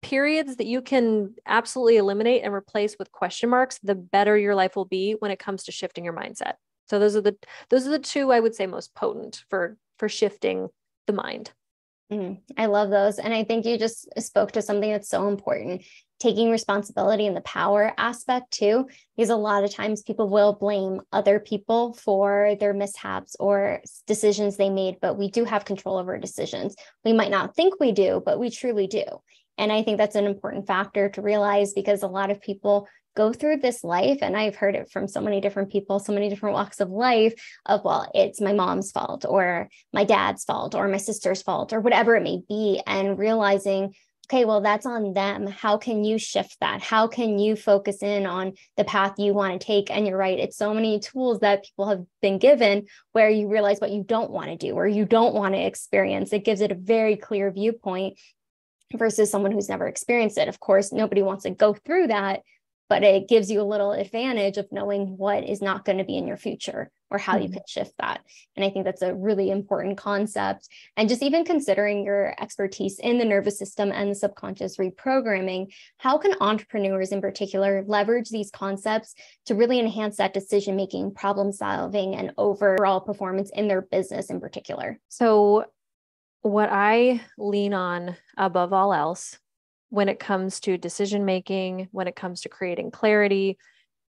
periods that you can absolutely eliminate and replace with question marks, the better your life will be when it comes to shifting your mindset. So those are the two I would say most potent for shifting the mind. I love those. And I think you just spoke to something that's so important, taking responsibility and the power aspect too, because a lot of times people will blame other people for their mishaps or decisions they made, but we do have control over decisions. We might not think we do, but we truly do. And I think that's an important factor to realize because a lot of people go through this life, and I've heard it from so many different people, so many different walks of life of, well, it's my mom's fault or my dad's fault or my sister's fault or whatever it may be. And realizing, okay, well, that's on them. How can you shift that? How can you focus in on the path you want to take? And you're right. It's so many tools that people have been given where you realize what you don't want to do or you don't want to experience. It gives it a very clear viewpoint versus someone who's never experienced it. Of course, nobody wants to go through that, but it gives you a little advantage of knowing what is not going to be in your future or how you can shift that. And I think that's a really important concept. And just even considering your expertise in the nervous system and the subconscious reprogramming, how can entrepreneurs in particular leverage these concepts to really enhance that decision-making, problem solving, and overall performance in their business in particular? So what I lean on above all else when it comes to decision-making, when it comes to creating clarity,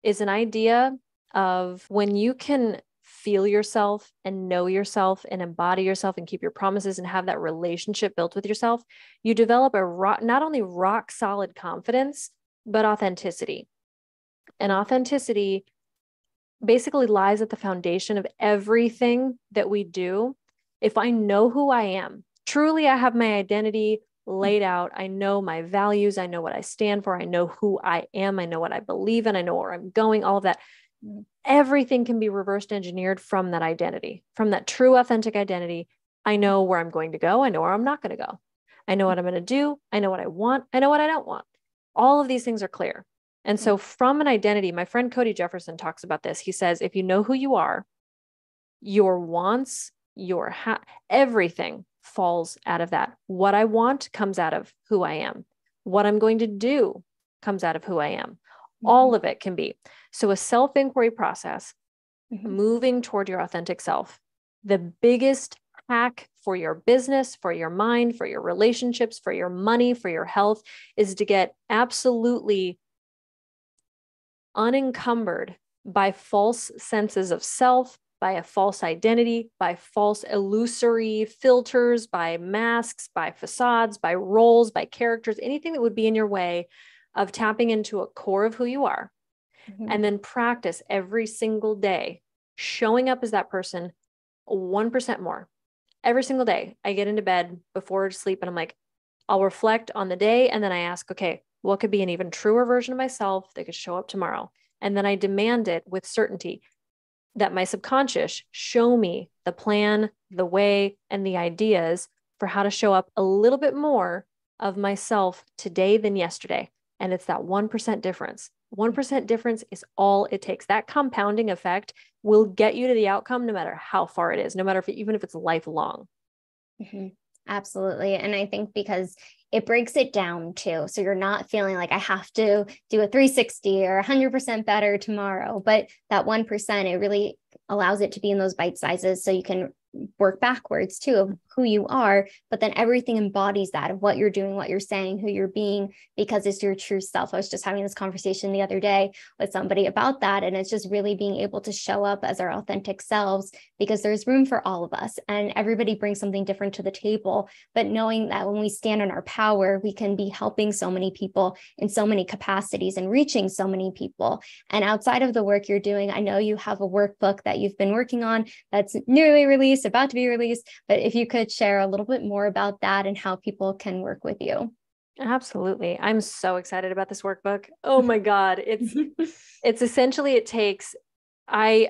is an idea of when you can feel yourself and know yourself and embody yourself and keep your promises and have that relationship built with yourself, you develop not only rock solid confidence, but authenticity. And authenticity basically lies at the foundation of everything that we do. If I know who I am, truly I have my identity laid out. I know my values. I know what I stand for. I know who I am. I know what I believe in. I know where I'm going, all of that. Everything can be reversed engineered from that identity, from that true, authentic identity. I know where I'm going to go. I know where I'm not going to go. I know what I'm going to do. I know what I want. I know what I don't want. All of these things are clear. And so from an identity, my friend Cody Jefferson talks about this. He says, if you know who you are, your wants, everything falls out of that. What I want comes out of who I am. What I'm going to do comes out of who I am. All of it can be. So a self-inquiry process, moving toward your authentic self. The biggest hack for your business, for your mind, for your relationships, for your money, for your health is to get absolutely unencumbered by false senses of self, by a false identity, by false illusory filters, by masks, by facades, by roles, by characters, anything that would be in your way of tapping into a core of who you are. And then practice every single day, showing up as that person 1% more, every single day I get into bed before sleep and I'm like, I'll reflect on the day. And then I ask, okay, what could be an even truer version of myself that could show up tomorrow? And then I demand it with certainty that my subconscious show me the plan, the way, and the ideas for how to show up a little bit more of myself today than yesterday. And it's that 1% difference. 1% difference is all it takes. That compounding effect will get you to the outcome no matter how far it is, no matter if even if it's lifelong. Mm-hmm. Absolutely. And I think because it breaks it down too. So you're not feeling like I have to do a 360 or 100% better tomorrow, but that 1%, it really allows it to be in those bite sizes. So you can work backwards too of who you are, but then everything embodies that of what you're doing, what you're saying, who you're being, because it's your true self. I was just having this conversation the other day with somebody about that. And it's just really being able to show up as our authentic selves, because there's room for all of us and everybody brings something different to the table. But knowing that when we stand in our power, we can be helping so many people in so many capacities and reaching so many people. And outside of the work you're doing, I know you have a workbook that you've been working on that's nearly released, about to be released, but if you could share a little bit more about that and how people can work with you. Absolutely. I'm so excited about this workbook. Oh my God. It's essentially, it takes, I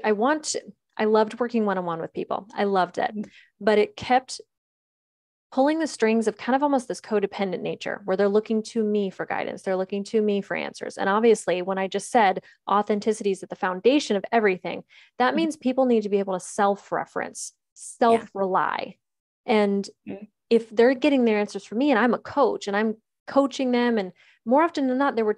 loved working one-on-one with people. I loved it, but it kept pulling the strings of kind of almost this codependent nature where they're looking to me for guidance. They're looking to me for answers. And obviously, when I just said authenticity is at the foundation of everything, that means people need to be able to self-reference, self-rely. And if they're getting their answers from me and I'm a coach and I'm coaching them, and more often than not, they were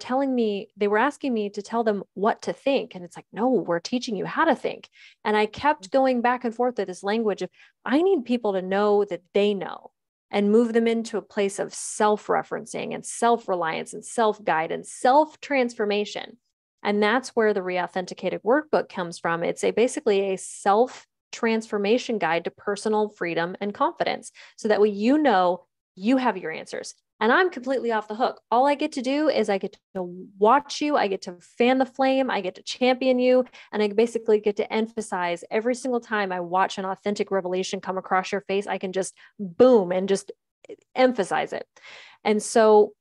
asking me to tell them what to think. And it's like, no, we're teaching you how to think. And I kept going back and forth with this language of, I need people to know that they know, and move them into a place of self-referencing and self-reliance and self-guidance, self-transformation. And that's where the Reauthenticated Workbook comes from. It's basically a self-transformation guide to personal freedom and confidence. So that way, you have your answers. And I'm completely off the hook. All I get to do is I get to watch you. I get to fan the flame. I get to champion you. And I basically get to emphasize every single time I watch an authentic revelation come across your face, I can just boom and just emphasize it. And so,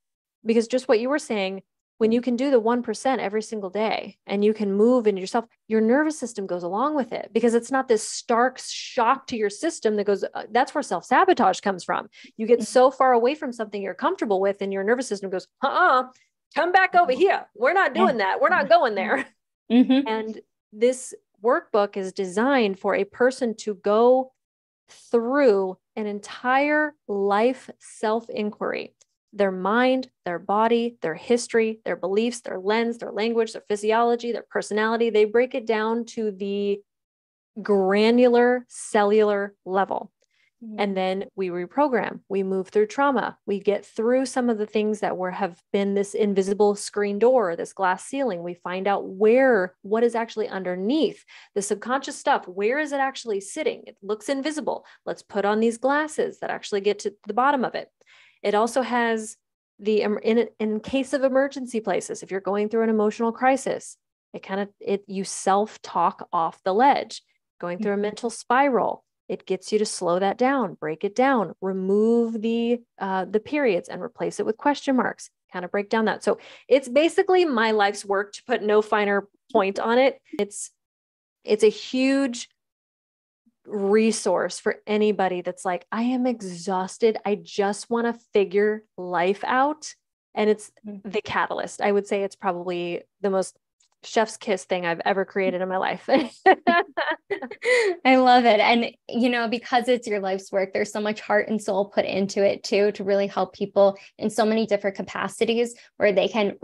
because just what you were saying, when you can do the 1% every single day and you can move in yourself, your nervous system goes along with it, because it's not this stark shock to your system that goes, that's where self-sabotage comes from. You get so far away from something you're comfortable with and your nervous system goes, come back over here. We're not doing that. We're not going there. And this workbook is designed for a person to go through an entire life self-inquiry. Their mind, their body, their history, their beliefs, their lens, their language, their physiology, their personality. They break it down to the granular cellular level. And then we reprogram, we move through trauma. We get through some of the things that have been this invisible screen door, this glass ceiling. We find out what is actually underneath the subconscious stuff. Where is it actually sitting? It looks invisible. Let's put on these glasses that actually get to the bottom of it. It also has in case of emergency places, if you're going through an emotional crisis, you self-talk off the ledge. Going through a mental spiral, it gets you to slow that down, break it down, remove the periods and replace it with question marks, kind of break down that. So it's basically my life's work, to put no finer point on it. It's a huge resource for anybody that's like, I am exhausted. I just want to figure life out. And it's the catalyst. I would say it's probably the most chef's kiss thing I've ever created in my life. I love it. And, because it's your life's work, there's so much heart and soul put into it too, to really help people in so many different capacities where they can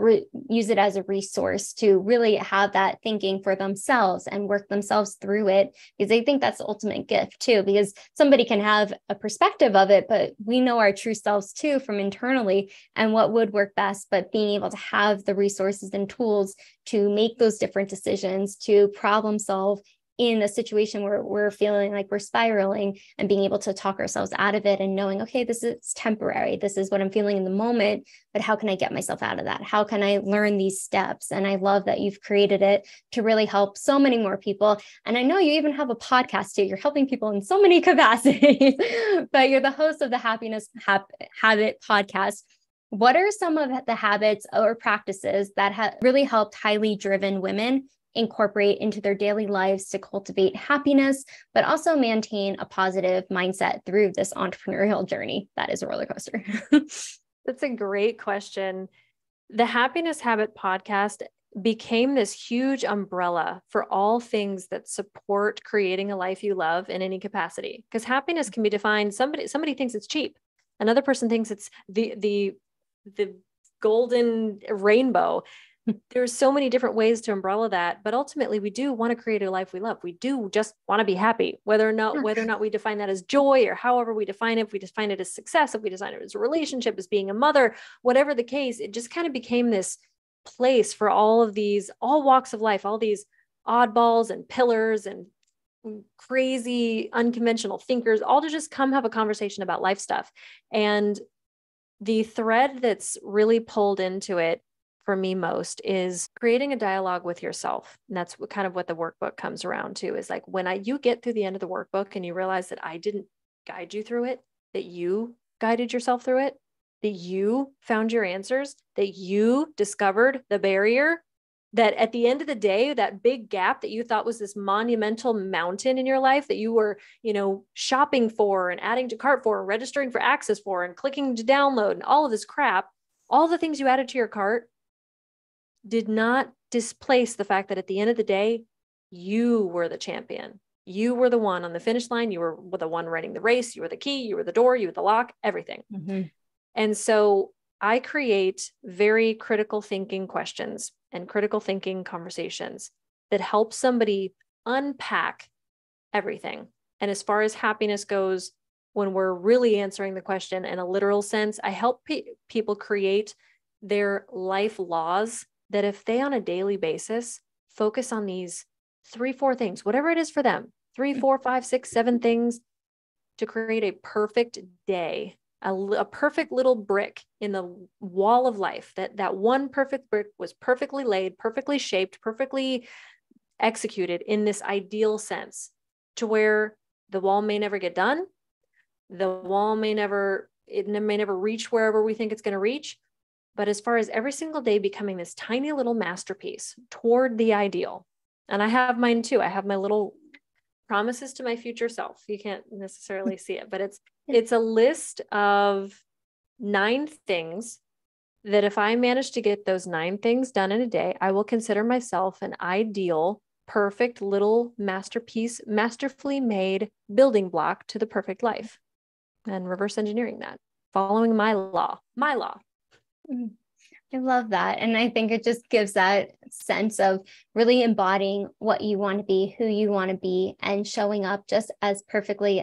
use it as a resource to really have that thinking for themselves and work themselves through it. Because I think that's the ultimate gift too, because somebody can have a perspective of it, but we know our true selves too from internally and what would work best. But being able to have the resources and tools to make those different decisions, to problem solve in a situation where we're feeling like we're spiraling, and being able to talk ourselves out of it and knowing, okay, this is temporary. This is what I'm feeling in the moment, but how can I get myself out of that? How can I learn these steps? And I love that you've created it to really help so many more people. And I know you even have a podcast too. You're helping people in so many capacities, but you're the host of the Happiness Habit podcast. What are some of the habits or practices that have really helped highly driven women incorporate into their daily lives to cultivate happiness, but also maintain a positive mindset through this entrepreneurial journey that is a roller coaster? That's a great question. The Happiness Habit podcast became this huge umbrella for all things that support creating a life you love in any capacity. Because happiness can be defined. Somebody thinks it's cheap. Another person thinks it's the golden rainbow. There's so many different ways to umbrella that, but ultimately we do want to create a life we love. We do just want to be happy, whether or not we define that as joy or however we define it. If we define it as success, if we define it as a relationship, as being a mother, whatever the case, it just kind of became this place for all walks of life, all these oddballs and pillars and crazy unconventional thinkers, all to just come have a conversation about life stuff. And the thread that's really pulled into it for me most is creating a dialogue with yourself. And that's what the workbook comes around to, is like when you get through the end of the workbook and you realize that I didn't guide you through it, that you guided yourself through it, that you found your answers, that you discovered the barrier, that at the end of the day, that big gap that you thought was this monumental mountain in your life that you were, shopping for and adding to cart for and registering for access for and clicking to download and all of this crap, all the things you added to your cart did not displace the fact that at the end of the day, you were the champion. You were the one on the finish line. You were the one running the race. You were the key. You were the door. You were the lock, everything. Mm-hmm. And so I create very critical thinking questions and critical thinking conversations that help somebody unpack everything. And as far as happiness goes, when we're really answering the question in a literal sense, I help people create their life laws that if they on a daily basis focus on these 3-4 things, whatever it is for them, 3, 4, 5, 6, 7 things to create a perfect day, a perfect little brick in the wall of life, that one perfect brick was perfectly laid, perfectly shaped, perfectly executed in this ideal sense, to where the wall may never get done. The wall may never reach wherever we think it's going to reach. But as far as every single day becoming this tiny little masterpiece toward the ideal, and I have mine too. I have my little promises to my future self. You can't necessarily see it, but it's a list of 9 things that if I manage to get those 9 things done in a day, I will consider myself an ideal, perfect little masterpiece, masterfully made building block to the perfect life, and reverse engineering that, following my law. I love that. And I think it just gives that sense of really embodying what you want to be, who you want to be, and showing up just as perfectly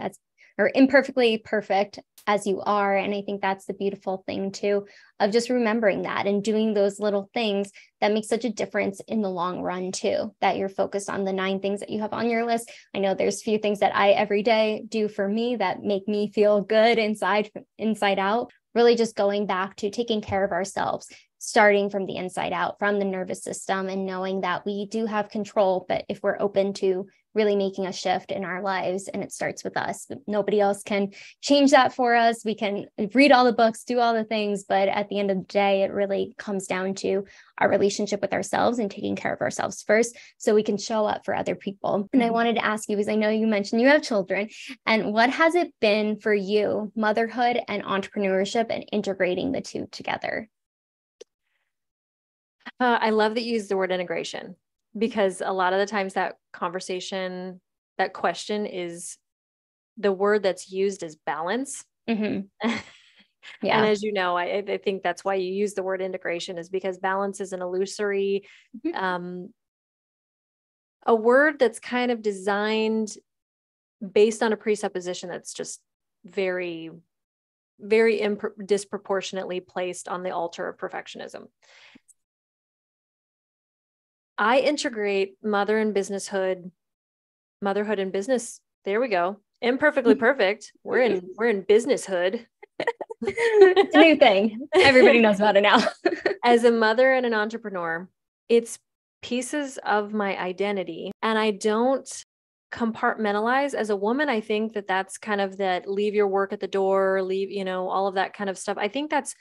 or imperfectly perfect as you are. And I think that's the beautiful thing too, of just remembering that and doing those little things that make such a difference in the long run too, that you're focused on the 9 things that you have on your list. I know there's few things that I every day do for me that make me feel good inside out. Really just going back to taking care of ourselves, starting from the inside out, from the nervous system, and knowing that we do have control, but if we're open to really making a shift in our lives, and it starts with us, nobody else can change that for us. We can read all the books, do all the things, but at the end of the day, it really comes down to our relationship with ourselves and taking care of ourselves first so we can show up for other people. And I wanted to ask you, because I know you mentioned you have children, and what has it been for you, motherhood and entrepreneurship, and integrating the two together? I love that you use the word integration, because a lot of the times that conversation, that question is the word that's used is balance. Mm-hmm. Yeah. And as you know, I think that's why you use the word integration, is because balance is an illusory, a word that's kind of designed based on a presupposition that's just very, very disproportionately placed on the altar of perfectionism. I integrate mother and businesshood motherhood and business. There we go. Imperfectly perfect. We're in business hood. It's a new thing. Everybody knows about it now. As a mother and an entrepreneur, it's pieces of my identity, and I don't compartmentalize. As a woman, I think that that's kind of that leave your work at the door, leave, all of that kind of stuff. I think that's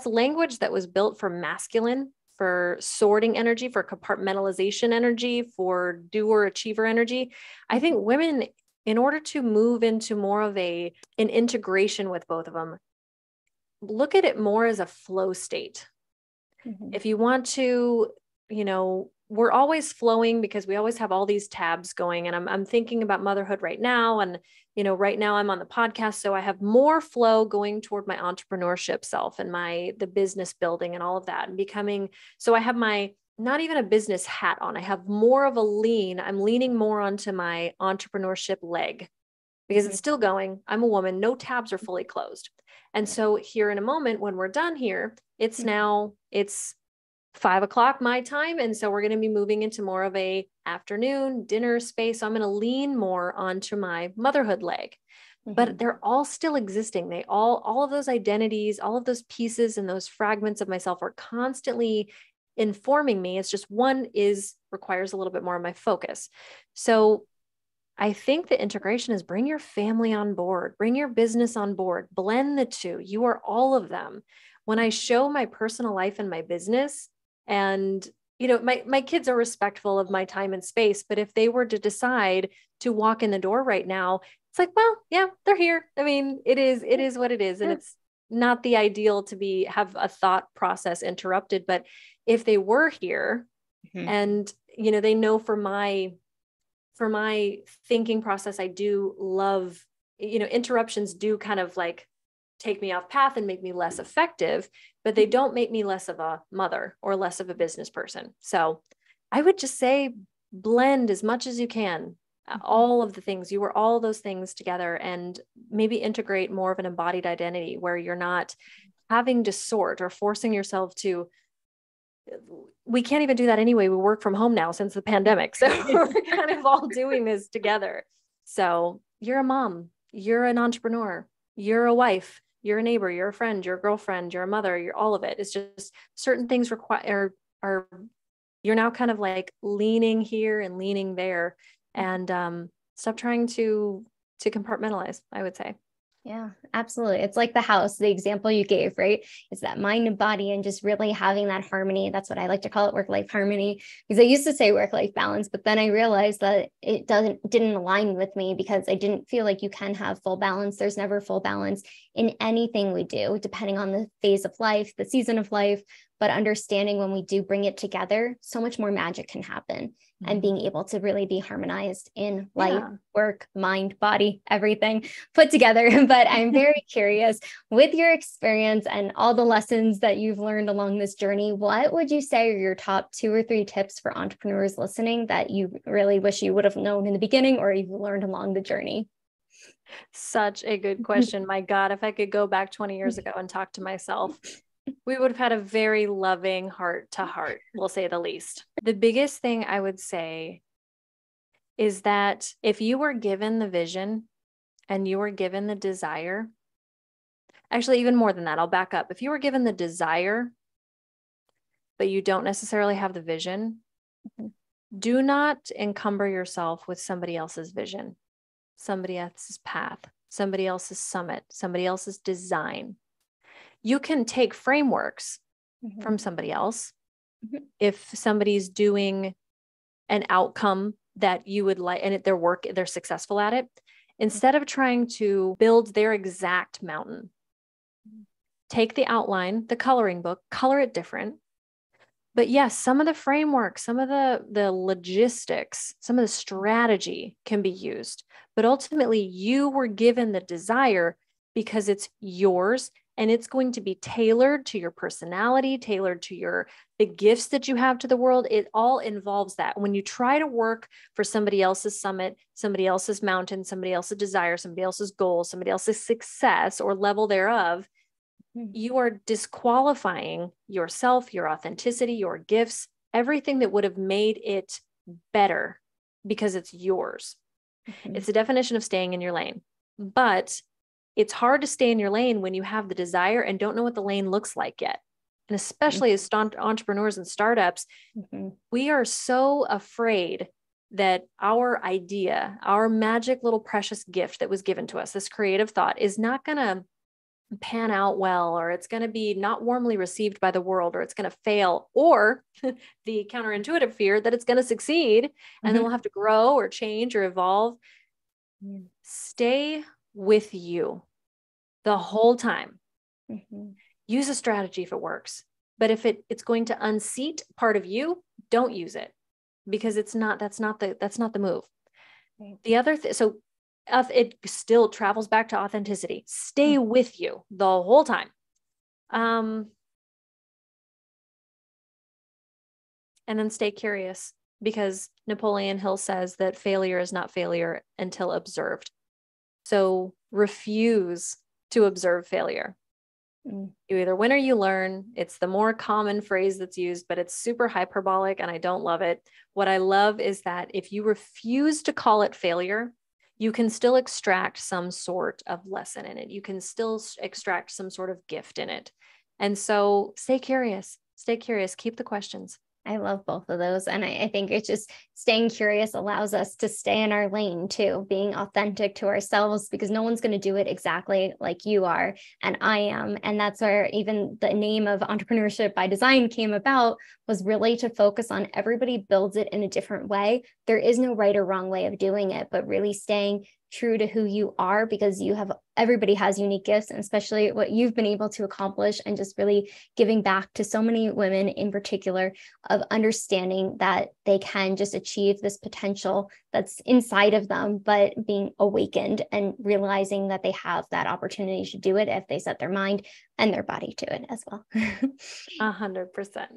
language that was built for masculine, for sorting energy, for compartmentalization energy, for doer achiever energy. I think women, in order to move into more of an integration with both of them, look at it more as a flow state. Mm-hmm. If you want to, we're always flowing because we always have all these tabs going. And I'm thinking about motherhood right now. And, right now I'm on the podcast. So I have more flow going toward my entrepreneurship self and the business building and all of that, and becoming, so I have my, not even a business hat on. I have more of I'm leaning more onto my entrepreneurship leg because it's still going. I'm a woman, no tabs are fully closed. And so here in a moment, when we're done here, it's 5:00 my time. And so we're going to be moving into more of a afternoon dinner space. So I'm going to lean more onto my motherhood leg, but they're all still existing. They all of those identities, all of those pieces and those fragments of myself are constantly informing me. It's just one requires a little bit more of my focus. So I think the integration is bring your family on board, bring your business on board, blend the two. You are all of them. When I show my personal life and my business, and, my kids are respectful of my time and space, but if they were to decide to walk in the door right now, it's like, well, yeah, they're here. I mean, it is what it is. And it's not the ideal to have a thought process interrupted. But if they were here and, they know for my thinking process, I do love, interruptions do kind of like take me off path and make me less effective, but they don't make me less of a mother or less of a business person. So I would just say blend as much as you can, all of the things, you were all those things together, and maybe integrate more of an embodied identity where you're not having to sort or forcing yourself to. We can't even do that anyway. We work from home now since the pandemic. So we're kind of all doing this together. So you're a mom, you're an entrepreneur, you're a wife, you're a neighbor, you're a friend, you're a girlfriend, you're a mother, you're all of it. It's just certain things are you're now kind of like leaning here and leaning there, and stop trying to compartmentalize, I would say. Yeah, absolutely. It's like the house, the example you gave, right? It's that mind and body and just really having that harmony. That's what I like to call it, work-life harmony, because I used to say work-life balance, but then I realized that it didn't align with me because I didn't feel like you can have full balance. There's never full balance in anything we do, depending on the phase of life, the season of life, but understanding when we do bring it together, so much more magic can happen. And being able to really be harmonized in life, work, mind, body, everything put together. But I'm very curious, with your experience and all the lessons that you've learned along this journey, what would you say are your top 2 or 3 tips for entrepreneurs listening that you really wish you would have known in the beginning or you've learned along the journey? Such a good question. My God, if I could go back 20 years ago and talk to myself, we would have had a very loving heart to heart, we'll say the least. The biggest thing I would say is that if you were given the vision and you were given the desire, actually, even more than that, I'll back up. If you were given the desire, but you don't necessarily have the vision, do not encumber yourself with somebody else's vision, somebody else's path, somebody else's summit, somebody else's design. You can take frameworks from somebody else. If somebody's doing an outcome that you would like, and they're successful at it, instead of trying to build their exact mountain, take the outline, the coloring book, color it different. But yes, some of the framework, some of the logistics, some of the strategy can be used, but ultimately you were given the desire because it's yours. And it's going to be tailored to your personality, tailored to the gifts that you have to the world. It all involves that. When you try to work for somebody else's summit, somebody else's mountain, somebody else's desire, somebody else's goal, somebody else's success or level thereof, you are disqualifying yourself, your authenticity, your gifts, everything that would have made it better because it's yours. It's the definition of staying in your lane. But it's hard to stay in your lane when you have the desire and don't know what the lane looks like yet. And especially as entrepreneurs and startups, we are so afraid that our idea, our magic little precious gift that was given to us, this creative thought, is not going to pan out well, or it's going to be not warmly received by the world, or it's going to fail, or the counterintuitive fear that it's going to succeed and then we'll have to grow or change or evolve. Stay with you the whole time. Use a strategy if it works, but if it's going to unseat part of you, don't use it, because that's not the move. The other thing, so it still travels back to authenticity. Stay with you the whole time. And then stay curious, because Napoleon Hill says that failure is not failure until observed. So refuse to observe failure. You either win or you learn. It's the more common phrase that's used, but it's super hyperbolic and I don't love it. What I love is that if you refuse to call it failure, you can still extract some sort of lesson in it. You can still extract some sort of gift in it. And so stay curious, keep the questions. I love both of those. And I think it's just staying curious allows us to stay in our lane too, being authentic to ourselves, because no one's going to do it exactly like you are and I am. And that's where even the name of Entrepreneurship by Design came about, was really to focus on everybody builds it in a different way. There is no right or wrong way of doing it, but really staying true to who you are, because everybody has unique gifts, and especially what you've been able to accomplish, and just really giving back to so many women in particular, of understanding that they can just achieve this potential that's inside of them, but being awakened and realizing that they have that opportunity to do it if they set their mind and their body to it as well. 100%.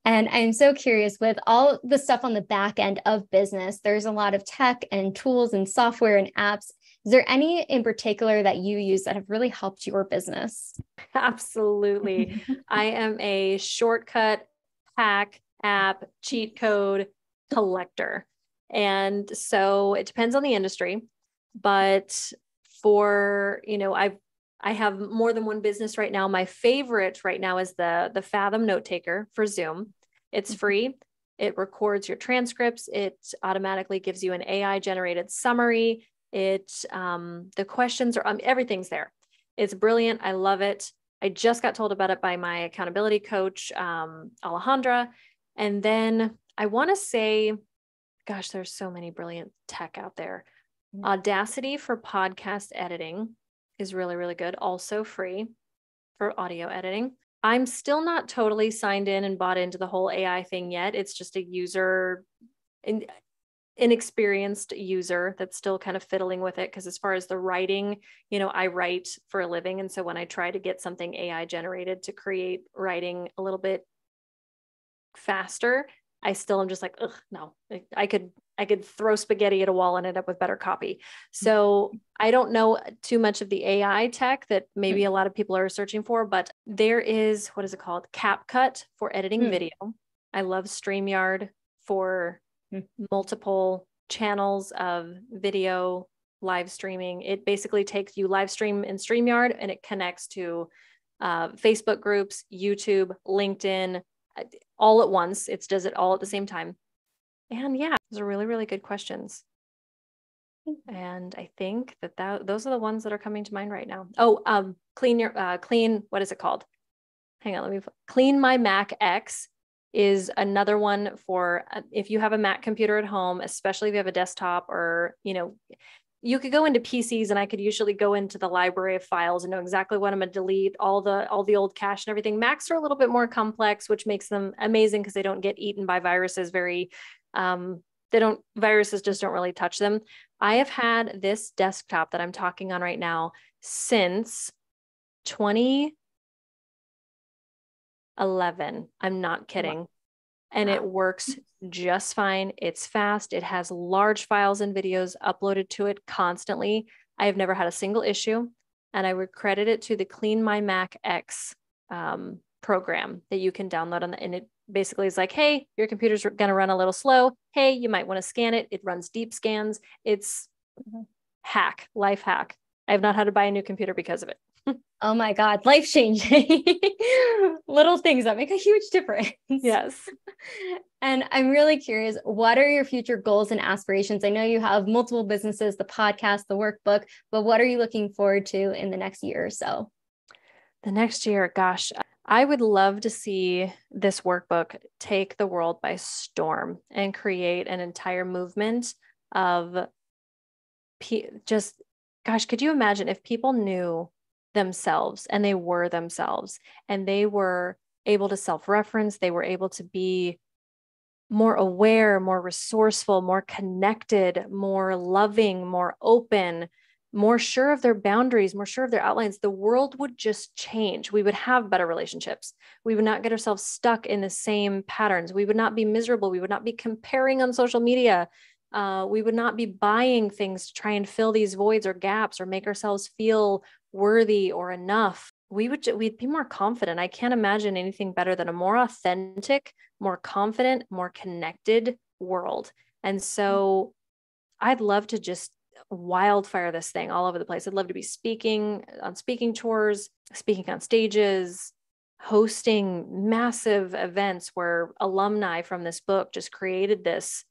And I'm so curious, with all the stuff on the back end of business, there's a lot of tech and tools and software and apps. Is there any in particular that you use that have really helped your business? Absolutely. I am a shortcut, hack, app, cheat code collector. And so it depends on the industry, but I have more than one business right now. My favorite right now is the Fathom note taker for Zoom. It's free. It records your transcripts. It automatically gives you an AI generated summary. The questions are, everything's there. It's brilliant. I love it. I just got told about it by my accountability coach, Alejandra. And then I want to say, gosh, there's so many brilliant tech out there. Audacity for podcast editing is really, really good. Also free for audio editing. I'm still not totally signed in and bought into the whole AI thing yet. It's just an inexperienced user that's still kind of fiddling with it. Because as far as the writing, I write for a living. And so when I try to get something AI generated to create writing a little bit faster, I still am just like, ugh, no, I could throw spaghetti at a wall and end up with better copy. So I don't know too much of the AI tech that maybe a lot of people are searching for, but there is, what is it called? CapCut for editing video. I love StreamYard for multiple channels of video live streaming. It basically takes you live stream in StreamYard and it connects to Facebook groups, YouTube, LinkedIn, all at once. It does it all at the same time. And yeah, those are really, really good questions. And I think those are the ones that are coming to mind right now. Oh, what is it called? Hang on, Clean My Mac X is another one for if you have a Mac computer at home, especially if you have a desktop, or, you could go into PCs and I could usually go into the library of files and know exactly what I'm going to delete, all the old cache and everything. Macs are a little bit more complex, which makes them amazing because they don't get eaten by viruses viruses just don't really touch them. I have had this desktop that I'm talking on right now since 2011. I'm not kidding. Wow. And it works just fine. It's fast. It has large files and videos uploaded to it constantly. I have never had a single issue. And I would credit it to the Clean My Mac X program that you can download and basically is like, hey, your computer's going to run a little slow. Hey, you might want to scan it. It runs deep scans. It's life hack. I have not had to buy a new computer because of it. Oh my God, life changing. Little things that make a huge difference. Yes. And I'm really curious, what are your future goals and aspirations? I know you have multiple businesses, the podcast, the workbook, but what are you looking forward to in the next year or so? The next year, gosh, I would love to see this workbook take the world by storm and create an entire movement of just, gosh, could you imagine if people knew themselves and they were themselves and they were able to self-reference, they were able to be more aware, more resourceful, more connected, more loving, more open, more sure of their boundaries, more sure of their outlines, the world would just change. We would have better relationships. We would not get ourselves stuck in the same patterns. We would not be miserable. We would not be comparing on social media. We would not be buying things to try and fill these voids or gaps or make ourselves feel worthy or enough. We'd be more confident. I can't imagine anything better than a more authentic, more confident, more connected world. And so I'd love to just wildfire this thing all over the place. I'd love to be speaking on speaking tours, speaking on stages, hosting massive events where alumni from this book just created this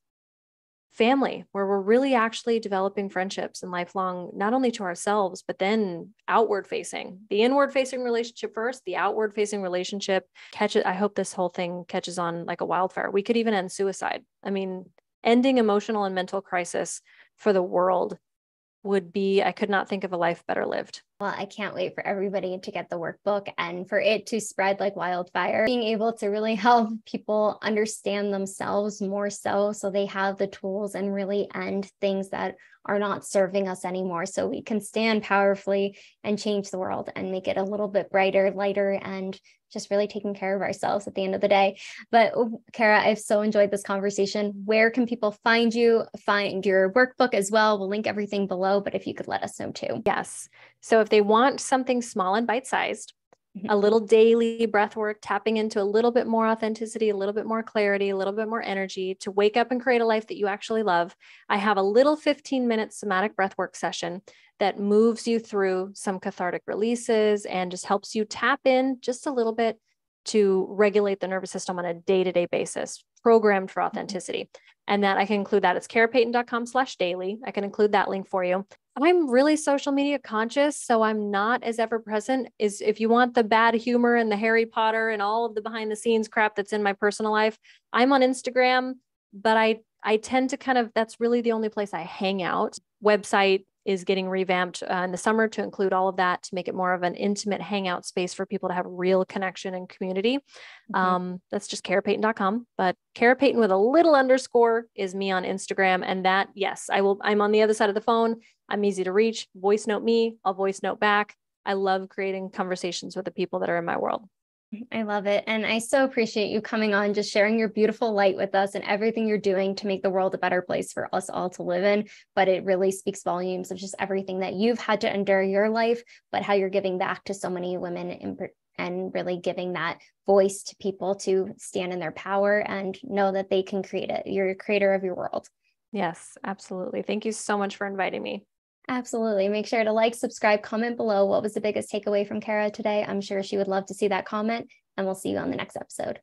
family where we're really actually developing friendships and lifelong, not only to ourselves, but then outward facing, the inward facing relationship first, the outward facing relationship catches. I hope this whole thing catches on like a wildfire. We could even end suicide. I mean, ending emotional and mental crisis for the world would be, I could not think of a life better lived. Well, I can't wait for everybody to get the workbook and for it to spread like wildfire, being able to really help people understand themselves more so they have the tools and really end things that are not serving us anymore, so we can stand powerfully and change the world and make it a little bit brighter, lighter, and just really taking care of ourselves at the end of the day. But Kara, I've so enjoyed this conversation. Where can people find you, find your workbook as well? We'll link everything below, but if you could let us know too. Yes. So if they want something small and bite-sized, a little daily breath work, tapping into a little bit more authenticity, a little bit more clarity, a little bit more energy to wake up and create a life that you actually love, I have a little 15-minute somatic breathwork session that moves you through some cathartic releases and just helps you tap in just a little bit to regulate the nervous system on a day-to-day basis, programmed for authenticity. And that I can include that. It's karapayton.com/daily. I can include that link for you. I'm really social media conscious, so I'm not as ever present. Is if you want the bad humor and the Harry Potter and all of the behind the scenes crap that's in my personal life, I'm on Instagram, but I tend to kind of, that's really the only place I hang out. Website is getting revamped in the summer to include all of that, to make it more of an intimate hangout space for people to have real connection and community. That's just karapayton.com, but Kara Payton with a little underscore is me on Instagram. And that, yes, I'm on the other side of the phone. I'm easy to reach. Voice note me, I'll voice note back. I love creating conversations with the people that are in my world. I love it. And I so appreciate you coming on, just sharing your beautiful light with us and everything you're doing to make the world a better place for us all to live in. But it really speaks volumes of just everything that you've had to endure your life, but how you're giving back to so many women and really giving that voice to people to stand in their power and know that they can create it. You're a creator of your world. Yes, absolutely. Thank you so much for inviting me. Absolutely. Make sure to like, subscribe, comment below. What was the biggest takeaway from Kara today? I'm sure she would love to see that comment, and we'll see you on the next episode.